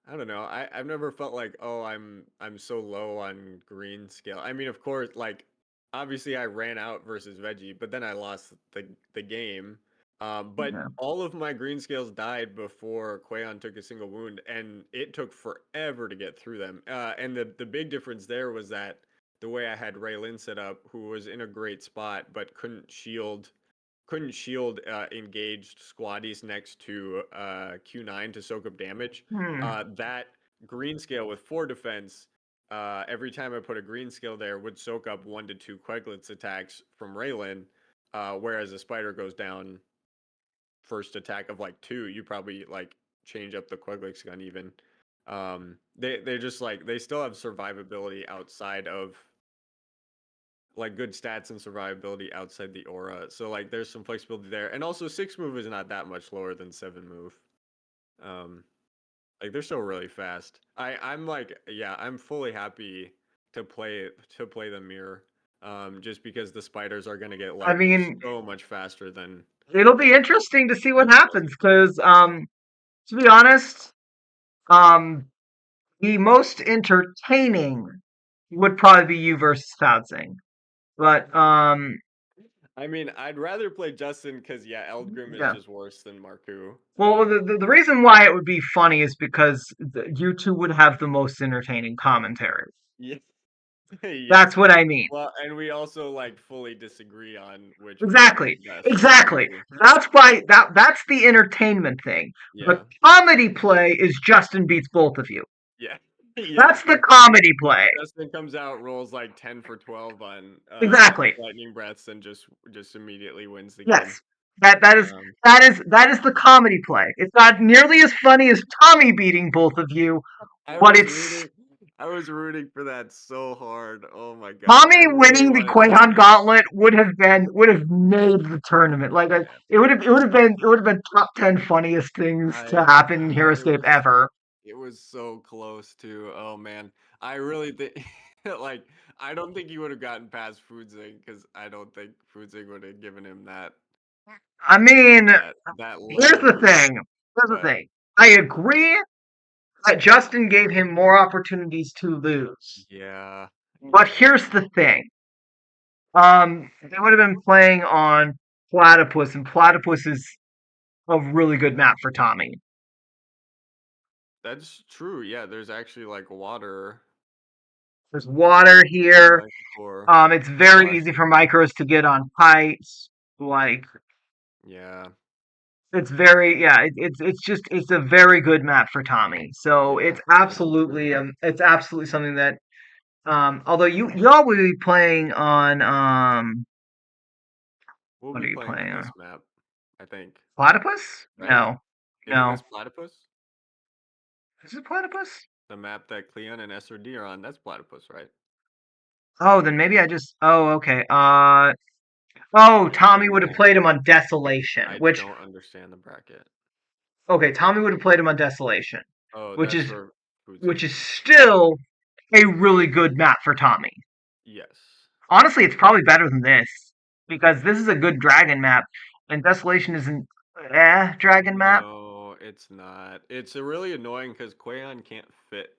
I don't know. I've never felt like, oh, I'm so low on green scale. I mean, of course, like obviously I ran out versus Veggie, but then I lost the game. But yeah. all of my green scales died before Quayon took a single wound, and it took forever to get through them. And the big difference there was that the way I had Raylin set up, who was in a great spot but couldn't shield engaged squaddies next to Q9 to soak up damage. Hmm. That green scale with 4 defense, every time I put a green scale there, would soak up 1 to 2 Quaglets attacks from Raylan, whereas a spider goes down first attack of like 2. You probably like change up the Quaglets gun even. They're just like they still have survivability outside of like good stats and survivability outside the aura. So like there's some flexibility there. And also 6 move is not that much lower than 7 move. Um like they're still really fast. I'm like yeah, I'm fully happy to play the mirror. Just because the spiders are gonna get I lightning mean, so much faster than it'll be interesting to see what green scales. happens because, to be honest, um, the most entertaining would probably be you versus Foutsing. But I mean, I'd rather play Justin because yeah, Eldgrim is yeah. just worse than Marku. Well, the reason why it would be funny is because you two would have the most entertaining commentary. Yeah, That's yes. what I mean. Well, and we also like fully disagree on which play is Exactly. the best Exactly. too. That's why that's the entertainment thing. The Yeah. comedy play is Justin beats both of you. Yeah. Yeah, That's the because comedy play. Justin comes out, rolls like 10 for 12 on Exactly. lightning breaths and just immediately wins the game. Yes. That that is Um, that is the comedy play. It's not nearly as funny as Tommy beating both of you, I but was it's rooting, I was rooting for that so hard. Oh my god, I Tommy really winning the wanted that to Quahan happen. Gauntlet would have made the tournament. Like Yeah, it would have been top 10 funniest things to I, happen in it Heroescape was, ever. it was so close to. Oh man, I really think, like, I don't think he would have gotten past Foodsing because I don't think Foodsing would have given him I mean, that here's level the boost. thing. Here's the But thing. I agree that Justin gave him more opportunities to lose. yeah, But here's the thing. They would have been playing on Platypus, and Platypus is a really good map for Tommy. that's true. Yeah, there's actually like water There's water in here. like the core. It's Oh, very I easy see. for micros to get on heights. Like Yeah, it's very yeah. It's just it's a very good map for Tommy. So yeah, that's true. it's absolutely something that although y'all will be playing on We'll what be are you playing playing on on? this map, I think. Platypus? Right? No, Isn't no. this Platypus? Is it Platypus? The map that Cleon and SRD are on, that's Platypus, right? Oh, then maybe I just. Oh, okay. Oh, I Tommy would have don't played him on Desolation, I which don't understand the bracket. okay, Tommy would have played him on Desolation, Oh, which that's is for which Foodsing. is still a really good map for Tommy. Yes. Honestly, it's probably better than this because this is a good dragon map, and Desolation isn't dragon map. No, it's not. It's a really annoying because Quayon can't fit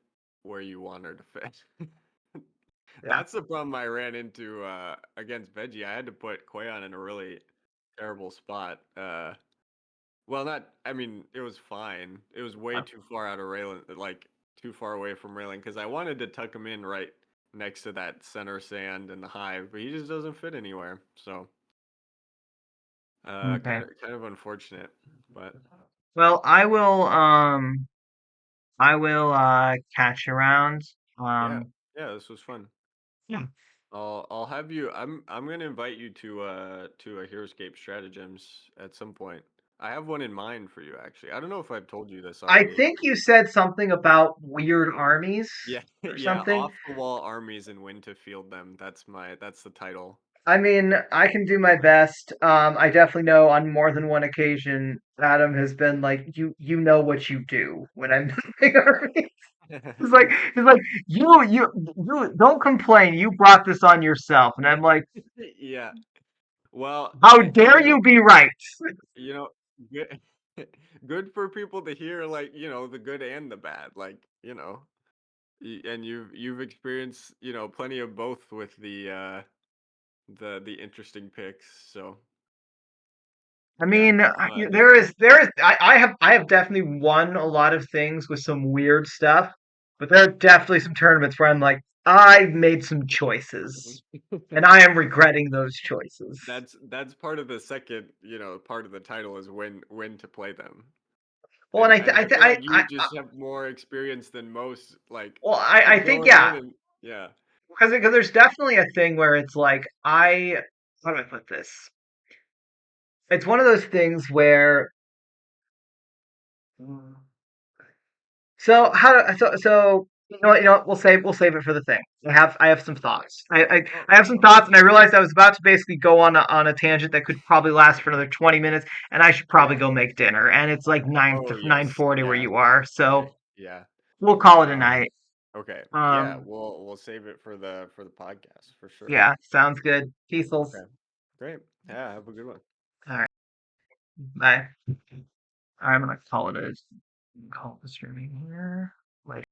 where you want her to fit. Yeah. That's the problem I ran into against Veggie. I had to put Quayon in a really terrible spot. Well, not. I mean, it was fine. It was way too far out of railing, like too far away from railing, because I wanted to tuck him in right next to that center sand and the hive, but he just doesn't fit anywhere. So, Okay. kind of unfortunate. But Well, I will catch you around. yeah, Um yeah, this was fun. yeah. I'll have you. I'm gonna invite you to a Heroescape Stratagems at some point. I have one in mind for you actually. I don't know if I've told you this I already. think you said something about weird armies Yeah, or yeah, something. off the wall armies and when to field them. That's the title. I mean, I can do my best. I definitely know on more than one occasion, Adam has been like, you know what you do when I'm building armies. He's like, you don't complain. You brought this on yourself, and I'm like, Yeah. Well, how dare you be right? you know, good, good for people to hear like, the good and the bad. Like, and you've experienced, plenty of both with the interesting picks. So, I yeah. mean, But there is I have definitely won a lot of things with some weird stuff, but there are definitely some tournaments where I'm like, I've made some choices, and I am regretting those choices. that's part of the second, part of the title is when to play them. Well, and And I feel like you I just have more experience than most, like well, I think going in yeah, and yeah. because there's definitely a thing where it's like how do I put this? It's one of those things where so you know what, we'll save it for the thing. I have some thoughts. Oh, I have some thoughts, and I realized I was about to basically go on a tangent that could probably last for another 20 minutes, and I should probably okay. go make dinner. And it's like Oh nine yes, forty where yeah. you are, Okay, so yeah. we'll call it a Um. night. Okay, yeah. Um, We'll save it for the podcast for sure. yeah, sounds good. Peaceful. Okay, great. Yeah, have a good one. All right, bye. I'm gonna call it a streaming here. Like.